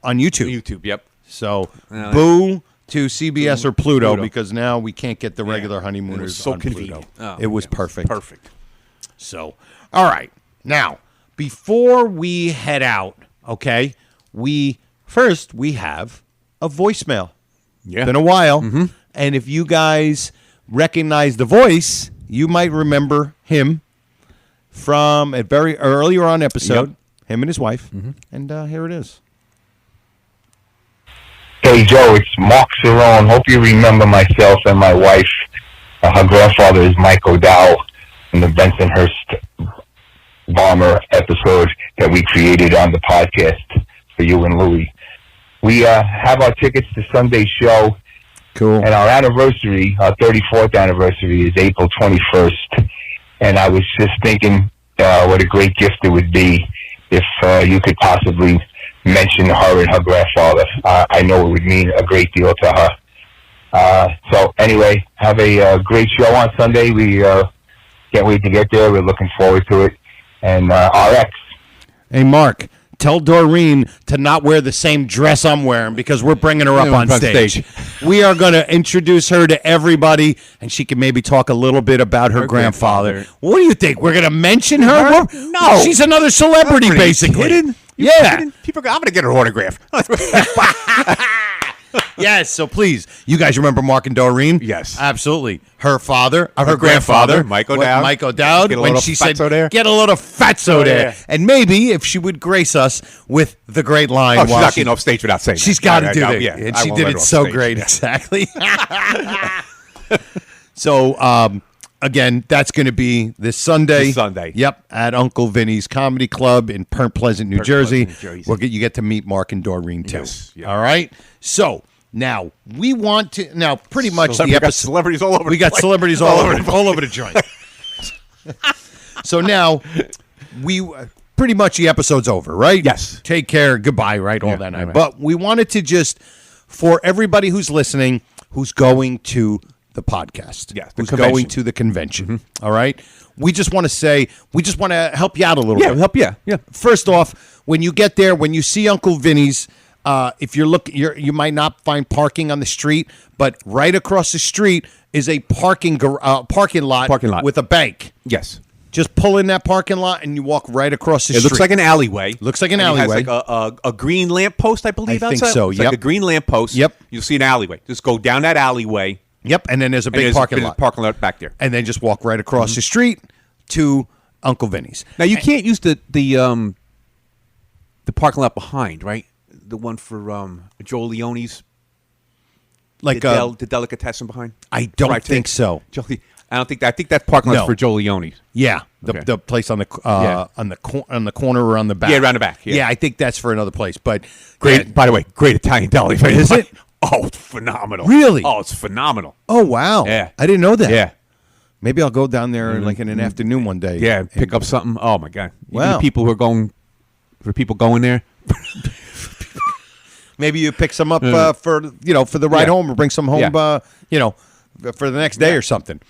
YouTube, yep. So, boo to CBS or Pluto, because now we can't get the regular Honeymooners so on convenient. Pluto. It was perfect. Perfect. So, all right. Now, before we head out, okay, we have a voicemail. Yeah. It's been a while. Mm-hmm. And if you guys recognize the voice, you might remember him from a very earlier on episode, him and his wife. Mm-hmm. And here it is. Hey, Joe, it's Mark Cerrone. Hope you remember myself and my wife. Her grandfather is Mike O'Dowd in the Bensonhurst bomber episode that we created on the podcast for you and Louie. We have our tickets to Sunday's show. Cool. And our anniversary, our 34th anniversary, is April 21st. And I was just thinking what a great gift it would be if you could possibly mention her and her grandfather. I know it would mean a great deal to her. So anyway, have a great show on Sunday. We can't wait to get there. We're looking forward to it. And RX. Hey, Mark, tell Doreen to not wear the same dress I'm wearing, because we're bringing her up on stage. We are going to introduce her to everybody, and she can maybe talk a little bit about her grandfather. What do you think? We're going to mention her? No. She's another celebrity, basically. Kidding? Yeah. People go, I'm going to get her autograph. Yes, so please, you guys remember Mark and Doreen? Yes. Absolutely. Her father, her grandfather, Mike O'Dowd. Mike O'Dowd, when she said, get a load of fatso there. And maybe if she would grace us with the great line. She's not getting off stage without saying she's got to do that. Yeah, and she did it so great. Exactly. So, again, that's going to be this Sunday. Yep, at Uncle Vinny's Comedy Club in Pleasant, New Jersey. You get to meet Mark and Doreen, too. Yes. Yeah. All right? So, now, we want to... Now, pretty much the episode... celebrities all over We got celebrities all over the joint. So, now, pretty much the episode's over, right? Yes. Take care, goodbye, right? All that night. Right. But we wanted to just... For everybody who's listening, who's going to the podcast, who's going to the convention, all right? We just want to help you out a little bit. Help you. Yeah. First off, when you get there, when you see Uncle Vinny's, if you might not find parking on the street, but right across the street is a parking lot with a bank. Yes. Just pull in that parking lot and you walk right across the street. It looks like an alleyway. Looks like an and alleyway. It has like a green lamppost, I believe. I think outside. so, It's yep. like a green lamppost. Yep. You'll see an alleyway. Just go down that alleyway. Yep, and then there's a and big parking lot. Parking lot back there. And then just walk right across the street to Uncle Vinny's. Now you can't use the parking lot behind, right? The one for Joe Leone's, Like the delicatessen behind. I don't Fried think chicken. so. I don't think that. I think that parking lot's No. for Joe Leone's. Yeah, Okay. the place on the Yeah. on the corner or on the back. Yeah, around the back, yeah. I think that's for another place. But Great. yeah. By the way, great Italian deli. Is it? Oh, it's phenomenal. Really? Oh, it's phenomenal. Oh wow. Yeah. I didn't know that. Yeah. Maybe I'll go down there like in an afternoon one day. Yeah, pick up something. Oh my God! Even Wow. the people who are going, for people going there. Maybe you pick some up for the ride Yeah. home or bring some home. Yeah. For the next day or something.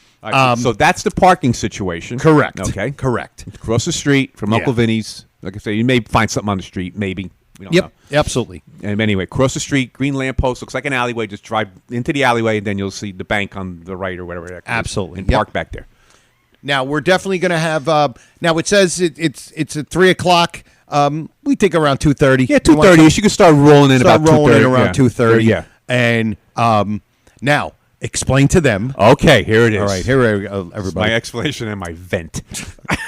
So that's the parking situation. Correct. Okay. Correct. Across the street from Yeah. Uncle Vinny's. Like I say, you may find something on the street. Maybe. We don't Yep. know. Absolutely. And anyway, across the street, green lamppost, looks like an alleyway. Just drive into the alleyway, and then you'll see the bank on the right or whatever. Absolutely. And Yep. park back there. Now we're definitely going to have. Now it says it's at 3:00. We think around 2:30. Yeah, 2:30. You can start rolling in Start about rolling in 2:30. around Yeah. 2:30. Yeah. And now explain to them. Okay, here it is. All right, here we go, everybody. My explanation and my vent.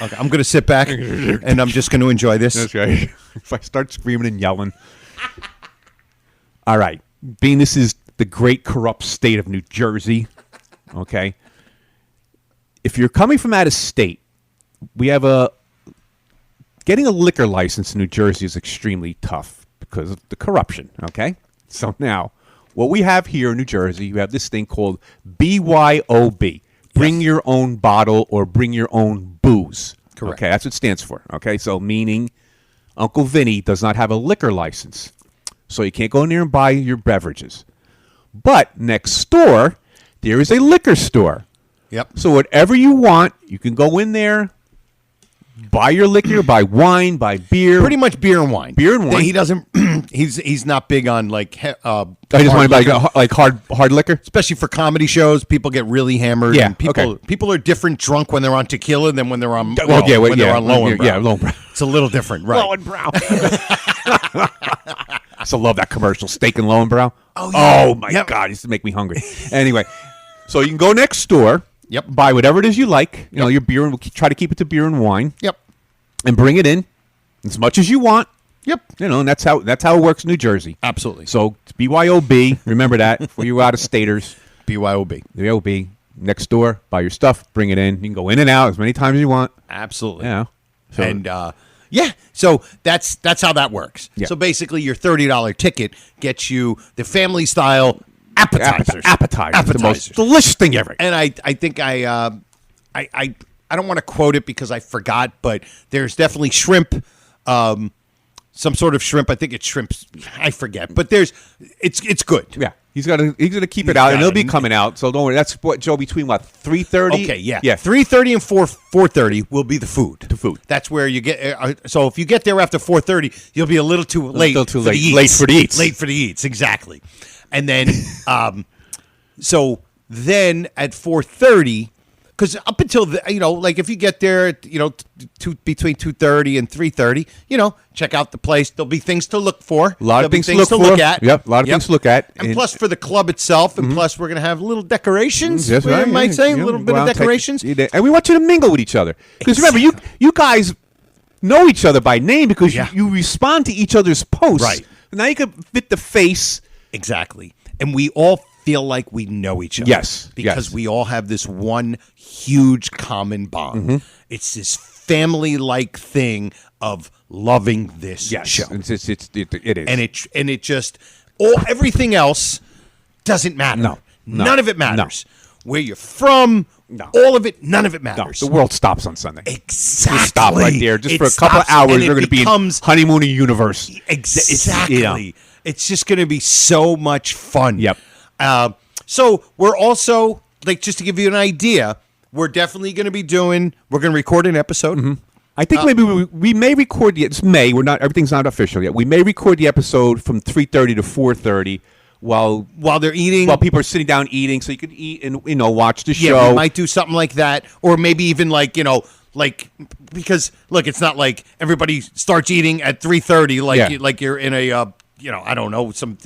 Okay, I'm going to sit back and I'm just going to enjoy this. That's right. If I start screaming and yelling. All right. Being this is the great corrupt state of New Jersey, okay? If you're coming from out of state, we have getting a liquor license in New Jersey is extremely tough because of the corruption, okay? So now, what we have here in New Jersey, you have this thing called BYOB. Bring your own bottle or bring your own booze. Correct. Okay, that's what it stands for. Okay, so meaning Uncle Vinny does not have a liquor license. So you can't go in there and buy your beverages. But next door, there is a liquor store. Yep. So whatever you want, you can go in there, buy your liquor, buy wine, buy beer. Pretty much beer and wine. Beer and wine. He doesn't. He's not big on like. I just want to buy like hard liquor, especially for comedy shows. People get really hammered. Yeah, and people are different drunk when they're on tequila than when they're on. They're on Lowenbrow. Yeah, Lowenbrow. It's a little different, right? Lowenbrow. I still love that commercial, steak and Lowenbrow. Oh, yeah. Oh my God, it used to make me hungry. Anyway, so you can go next door. Yep. Buy whatever it is you like. You know, your beer, and we'll try to keep it to beer and wine. Yep. And bring it in as much as you want. Yep. You know, and that's how it works in New Jersey. Absolutely. So it's BYOB. Remember that for you out of staters. BYOB. BYOB. Next door. Buy your stuff. Bring it in. You can go in and out as many times as you want. Absolutely. Yeah. So, And yeah, so that's how that works. Yeah. So basically, your $30 ticket gets you the family style appetizers. Appetizers. The most delicious thing ever. And I think I don't want to quote it because I forgot, but there's definitely shrimp, some sort of shrimp. I think it's shrimp. I forget, but it's good. Yeah. He's gonna keep it out, and it'll be coming out. So don't worry. That's what, Joe, between what, 3:30? Okay, yeah. Yeah. 3:30 and 4:30 will be the food. The food. That's where you get. So if you get there after 4:30, you'll be a little too late. Little too for late. the eats. Late for the eats. Late for the eats. Exactly. And then, so then at 4:30. Because up until like if you get there, between 2:30 and 3:30, check out the place. There'll be things to look for. A lot of things to look at. Yep, a lot of things to look at. And plus for the club itself, and plus we're gonna have little decorations. That's we right, might say a yeah, little bit go of out, decorations. And we want you to mingle with each other. Because remember, you guys know each other by name because you respond to each other's posts. Right. Now you can fit the face. Exactly. And we all feel like we know each other. Yes. Because we all have this one huge common bond. It's this family-like thing of loving this show. It is. And it just everything else doesn't matter. No. None of it matters. Where you're from, all of it, none of it matters. The world stops on Sunday. Exactly. You stop right there. Just It for a couple of stops, hours, and it you're going to be in becomes- Honeymoon universe. Exactly. It's just going to be so much fun. Yep. So we're also, like, just to give you an idea, we're definitely going to be we're going to record an episode. I think maybe we may record it's May. We're not. Everything's not official yet. We may record the episode from 3:30 to 4:30 while they're eating. While people are sitting down eating, so you can eat and watch the show. Yeah, we might do something like that, or maybe even like like, because look, it's not like everybody starts eating at 3:30 like you're in a I don't know, some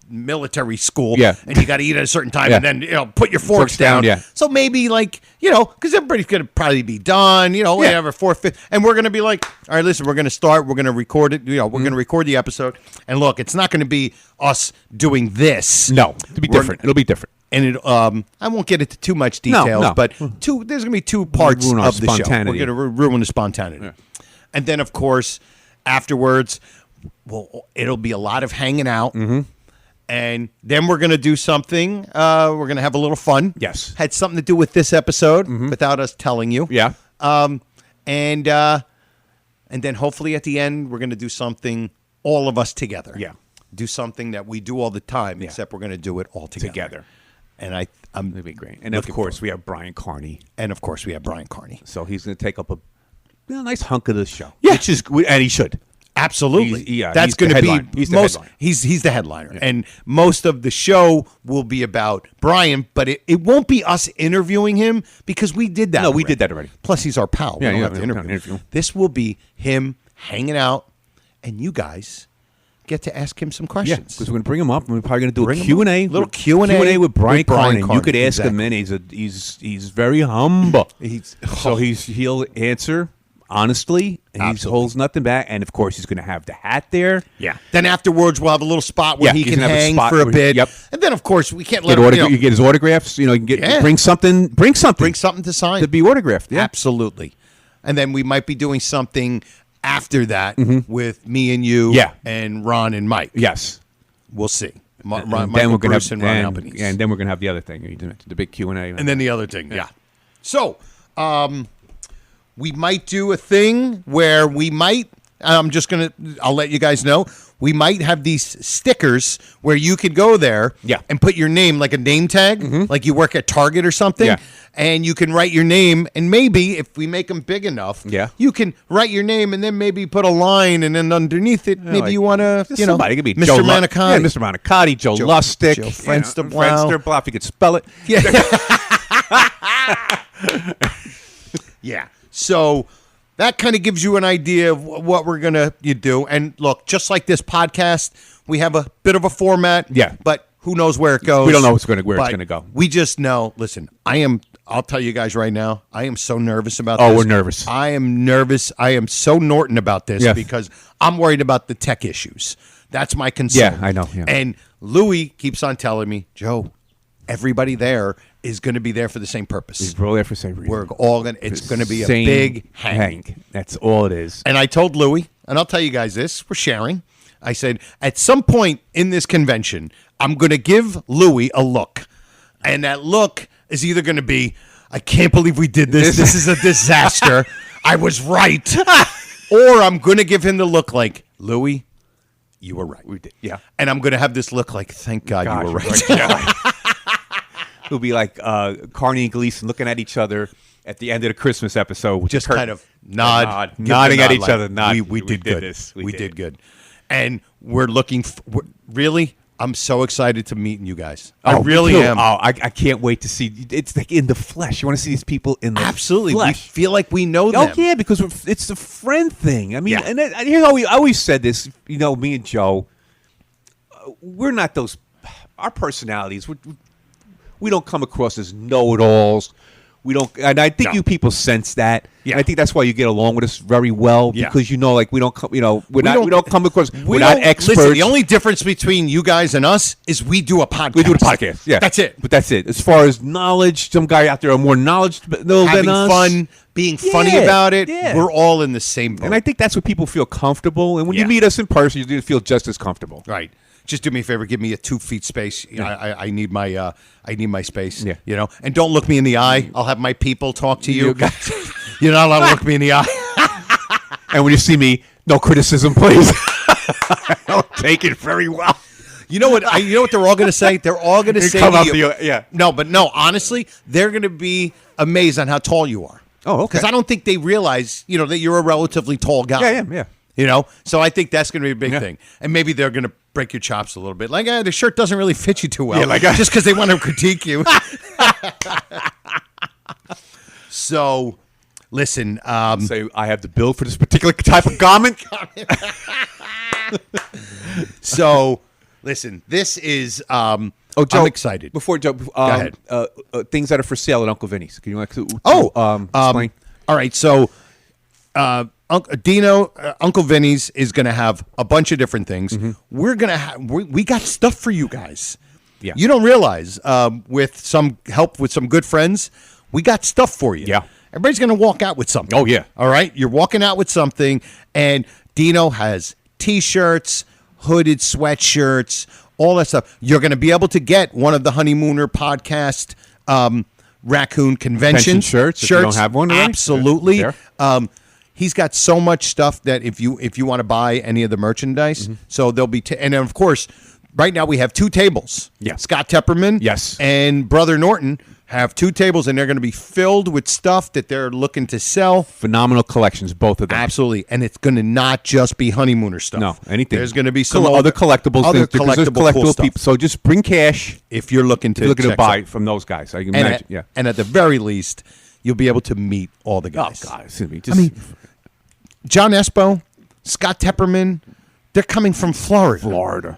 military school, and you got to eat at a certain time, and then put your forks down. So maybe because everybody's gonna probably be done, whatever, 4th, 5th, and we're gonna be like, all right, listen, we're gonna start, we're gonna record it, we're gonna record the episode, and look, it's not gonna be us doing this. No, it'll be different. It'll be different. And it, I won't get into too much details, but there's gonna be 2 parts of the show. We're gonna ruin the spontaneity, and then of course afterwards. Well, it'll be a lot of hanging out, and then we're going to do something. We're going to have a little fun. Yes. Had something to do with this episode without us telling you. Yeah. And then hopefully at the end, we're going to do something, all of us together. Yeah. Do something that we do all the time, except we're going to do it all together. And it'll be great. And of course, we have Brian Carney. So he's going to take up a nice hunk of the show. Yeah. Which is, and he should. Absolutely. That's going to be he's the headliner. And most of the show will be about Brian, but it won't be us interviewing him because we did that. No, we did that already. Plus, he's our pal. We don't have to interview him. This will be him hanging out, and you guys get to ask him some questions. Yeah, because we're going to bring him up, and we're probably going to do a Q&A. Little Q&A with Brian Carney. You could ask exactly. him, and he's very humble. He'll answer honestly, and he holds nothing back. And of course, he's going to have the hat there. Yeah. Then afterwards, we'll have a little spot where he can hang for a bit. Yep. And then, of course, we can't let him. You get his autographs. You can bring something. Bring something to sign to be autographed. Yeah. Absolutely. And then we might be doing something after that with me and you. And Ron and Mike. Yes. We'll see. And then we're going to have the other thing, the big Q&A. And then the other thing. Yeah. So, we might do a thing where I'll let you guys know, we might have these stickers where you could go there and put your name, like a name tag, like you work at Target or something, and you can write your name, and maybe if we make them big enough, you can write your name and then maybe put a line, and then underneath it, maybe you want to, somebody. It could be Mr. Manicotti. Mr. Manicotti, Joe Lustig, Joe Frensterblau. If you could spell it. Yeah. So that kind of gives you an idea of what we're going to do. And look, just like this podcast, we have a bit of a format. Yeah. But who knows where it goes. We don't know where it's going to go. We just know, listen, I'll tell you guys right now, I am so nervous about this. Oh, we're nervous. I am nervous. I am so Norton about this because I'm worried about the tech issues. That's my concern. Yeah, I know. Yeah. And Louis keeps on telling me, Joe, everybody there is going to be there for the same purpose. We're all there for the same reason. We're all going. It's going to be a big hang. That's all it is. And I told Louis, and I'll tell you guys this: we're sharing. I said at some point in this convention, I'm going to give Louis a look, and that look is either going to be, I can't believe we did this. This is a disaster. I was right, or I'm going to give him the look like, Louis, you were right. We did. Yeah. And I'm going to have this look like, thank God you were right. It'll be like Carney and Gleason looking at each other at the end of the Christmas episode. Just kind of nodding at each other. We did good. We did good. And we're looking really, I'm so excited to meet you guys. I really am. Oh, I can't wait to see. It's like in the flesh. You want to see these people in the Absolutely. flesh. We feel like we know them. Oh, yeah, because it's the friend thing. I mean, and here's how I always said this, me and Joe, we're not those, our personalities, we don't come across as know-it-alls. We don't, and I think you people sense that. Yeah. And I think that's why you get along with us very well because we don't come, we don't come across. We're not experts. Listen, the only difference between you guys and us is we do a podcast. We do the podcast. Yeah, that's it. But that's it. As far as knowledge, some guy out there are more knowledgeable than us. Fun, being funny about it. Yeah. We're all in the same boat. And I think that's what people feel comfortable. And when you meet us in person, you feel just as comfortable. Right. Just do me a favor, give me a 2 feet space. I need my space. Yeah. And don't look me in the eye. I'll have my people talk to you. You're not allowed to look me in the eye. And when you see me, no criticism, please. I don't take it very well. You know what? You know what they're all going to say? They're all going to say to you. No. Honestly, they're going to be amazed on how tall you are. Oh, okay. Because I don't think they realize, that you're a relatively tall guy. Yeah. So I think that's going to be a big thing. And maybe they're going to break your chops a little bit. Like, the shirt doesn't really fit you too well. Just because they want to critique you. So Listen, Say I have the bill for this particular type of garment. So, listen, this is. Joe, I'm excited. Before Joe, Go ahead. Things that are for sale at Uncle Vinny's. Can you explain? All right. So, Dino, Uncle Vinny's is going to have a bunch of different things. We're going to have. We got stuff for you guys. Yeah. You don't realize, with some help with some good friends, we got stuff for you. Yeah. Everybody's going to walk out with something. Oh, yeah. All right. You're walking out with something, and Dino has T-shirts, hooded sweatshirts, all that stuff. You're going to be able to get one of the Honeymooner podcast raccoon convention shirts. If you don't have one already. Absolutely. There. He's got so much stuff that if you want to buy any of the merchandise, so there'll be and then of course, right now we have 2 tables. Yeah. Scott Tepperman, Yes. and Brother Norton have 2 tables, and they're going to be filled with stuff that they're looking to sell. Phenomenal collections, both of them. Absolutely, and it's going to not just be Honeymooner stuff. No, anything. There's going to be some other collectibles. other things, because there's collectible cool stuff. people. So just bring cash if you're looking to check buy some. from those guys. I can And imagine. and at the very least, you'll be able to meet all the guys. Oh, God. It's gonna be I mean, John Espo, Scott Tepperman, they're coming from Florida.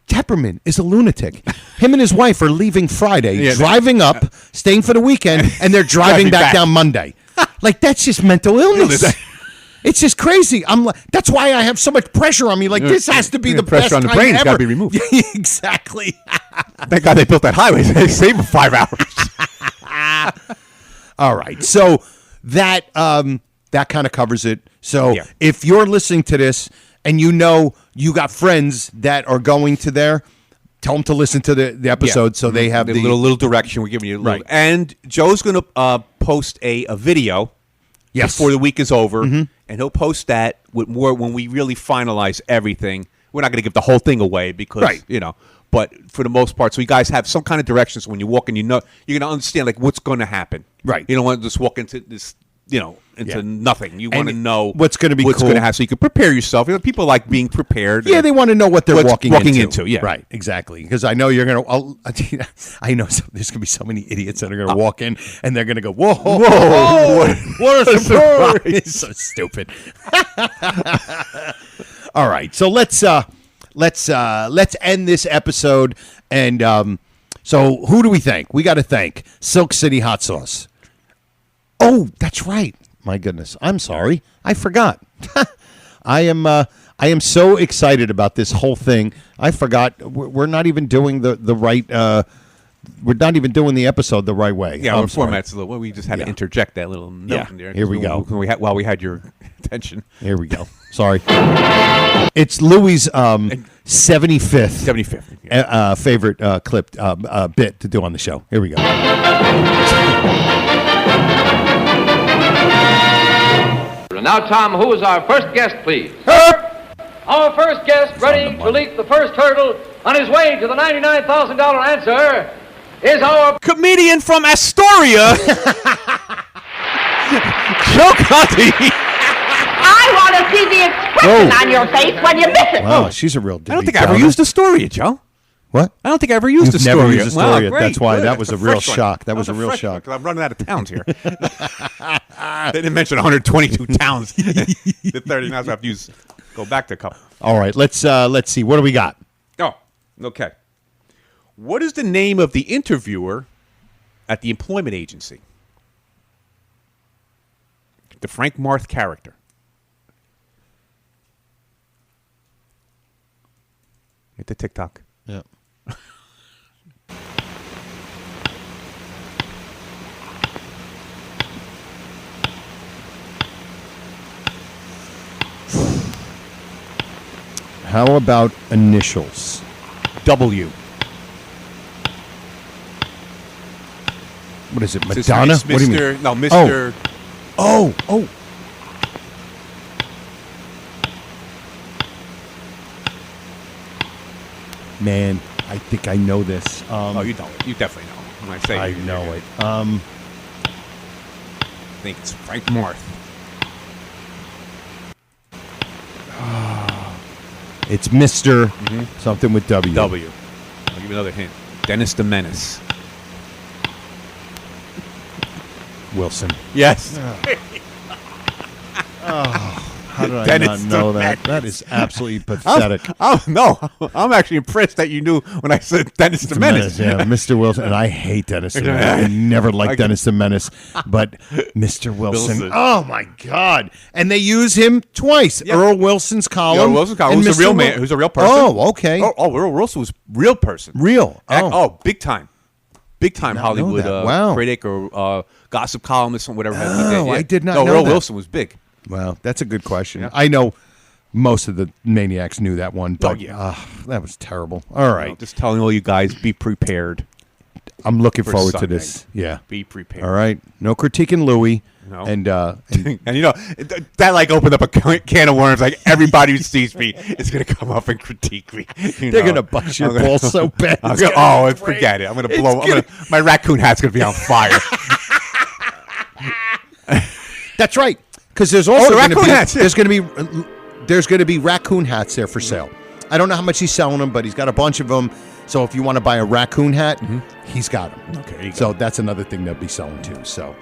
Tepperman is a lunatic. Him and his wife are leaving Friday, driving up, staying for the weekend, and they're driving back down Monday. Like, that's just mental illness. It's just crazy. I'm like, that's why I have so much pressure on me. Like, this has to be the pressure best on the time brain's ever. got to be removed. Exactly. Thank God they built that highway. They saved 5 hours. All right. So that kind of covers it. So if you're listening to this and you know you got friends that are going to there, tell them to listen to the episode so they have the little direction. We're giving you a little. Right. And Joe's going to post a video before the week is over, and he'll post that with more when we really finalize everything. We're not going to give the whole thing away because, but for the most part, so you guys have some kind of direction. So when you walk in, you're going to understand like what's going to happen. Right. You don't want to just walk into this, into nothing. You want to know what's going to be what's cool. going to happen, so you can prepare yourself. People like being prepared. Yeah, they want to know what they're walking into. Yeah, right, exactly. Because I know you're going to. I know there's going to be so many idiots that are going to walk in and they're going to go, "Whoa, what a surprise!" It's so stupid. All right, so let's end this episode. And so, who do we thank? We got to thank Silk City Hot Sauce. Oh, that's right. My goodness, I'm sorry. I forgot. I am so excited about this whole thing. I forgot. We're not even doing the right. We're not even doing the episode the right way. Yeah, our format's a little. Well, we just had to interject that little note in there. Here we go. While we had your attention. Here we go. Sorry. It's Louis' 75th favorite clip bit to do on the show. Here we go. And now, Tom, who is our first guest, please? Our first guest, ready to leap the first hurdle on his way to the $99,000 answer, is our comedian from Astoria, Joe Conti. I want to see the expression on your face when you miss it. Wow, she's a real I don't think I ever used Astoria, Joe. What? I don't think I ever used You've Astoria. never used Astoria. Wow, That's why great. that was a real shock. That was a real fresh shock. one, 'cause I'm running out of towns here. They didn't mention 122 towns. The 30 now, so I have to go back to a couple. All right, let's see. What do we got? Oh, okay. What is the name of the interviewer at the employment agency? The Frank Marth character. Hit the TikTok. Yeah. How about initials? W. What is it, Is this Madonna? Mr. What do you mean? No, Mr. Oh. Man, I think I know this. Oh, you don't. You definitely know. When I say I you, know you're it. good. I think it's Frank Marth. It's Mr. Something with W. W. I'll give you another hint. Dennis the Menace. Wilson. Yes. How did I Dennis not know the that? Menace. That is absolutely pathetic. I'm actually impressed that you knew when I said Dennis the Menace. Yeah, Mr. Wilson. And I hate Dennis the Menace. I never liked Dennis the Menace. But Mr. Wilson. Oh, my God. And they use him twice. Yeah. Earl Wilson's column. Earl Wilson's column. Who's a real man. Who's a real person. Oh, okay. Oh, Earl Wilson was a real person. Real. Oh, big time. Big time Hollywood wow. critic or gossip columnist or whatever he did. Yeah. I did not know Earl that. Wilson was big. Well, that's a good question. Yeah. I know most of the maniacs knew that one, but yeah. that was terrible. All right. Just telling all you guys, be prepared. I'm looking forward to Sunday. this. Yeah. Be prepared. All right. No critiquing Louis. No. And and you know, that like opened up a can of worms. Like everybody who sees me is going to come up and critique me. They're going to bust your balls so bad. Forget it. I'm going to blow. My raccoon hat's going to be on fire. That's right. Because there's also raccoon hats. There's going to be raccoon hats there for sale. I don't know how much he's selling them, but he's got a bunch of them. So if you want to buy a raccoon hat, he's got them. Okay. So that's another thing they'll be selling too. So,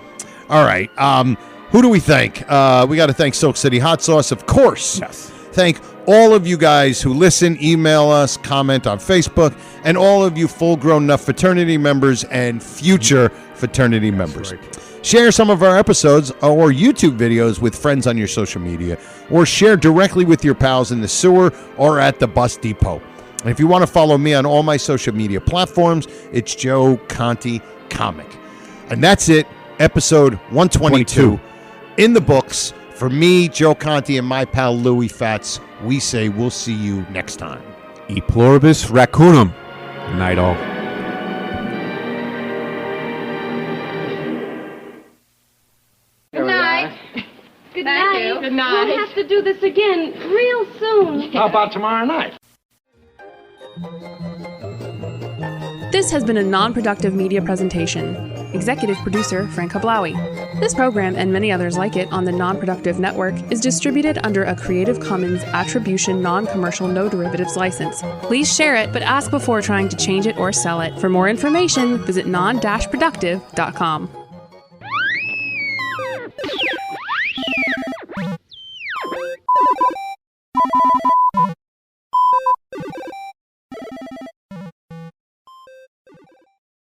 all right. Who do we thank? We got to thank Silk City Hot Sauce, of course. Yes. Thank all of you guys who listen, email us, comment on Facebook, and all of you full-grown enough fraternity members and future fraternity members. Right. Share some of our episodes or YouTube videos with friends on your social media, or share directly with your pals in the sewer or at the bus depot. And if you want to follow me on all my social media platforms, it's Joe Conti Comic. And that's it, episode 122 in the books. For me, Joe Conti, and my pal Louis Fats, we say we'll see you next time. E pluribus raccoonum. Good night, all. Good night. Good Thank night. you. Good night. We'll have to do this again real soon. How about tomorrow night? This has been a non-productive media presentation. Executive producer Frank Hablawi. This program and many others like it on the Non-Productive Network is distributed under a Creative Commons Attribution Non-Commercial No Derivatives license. Please share it, but ask before trying to change it or sell it. For more information, visit non-productive.com.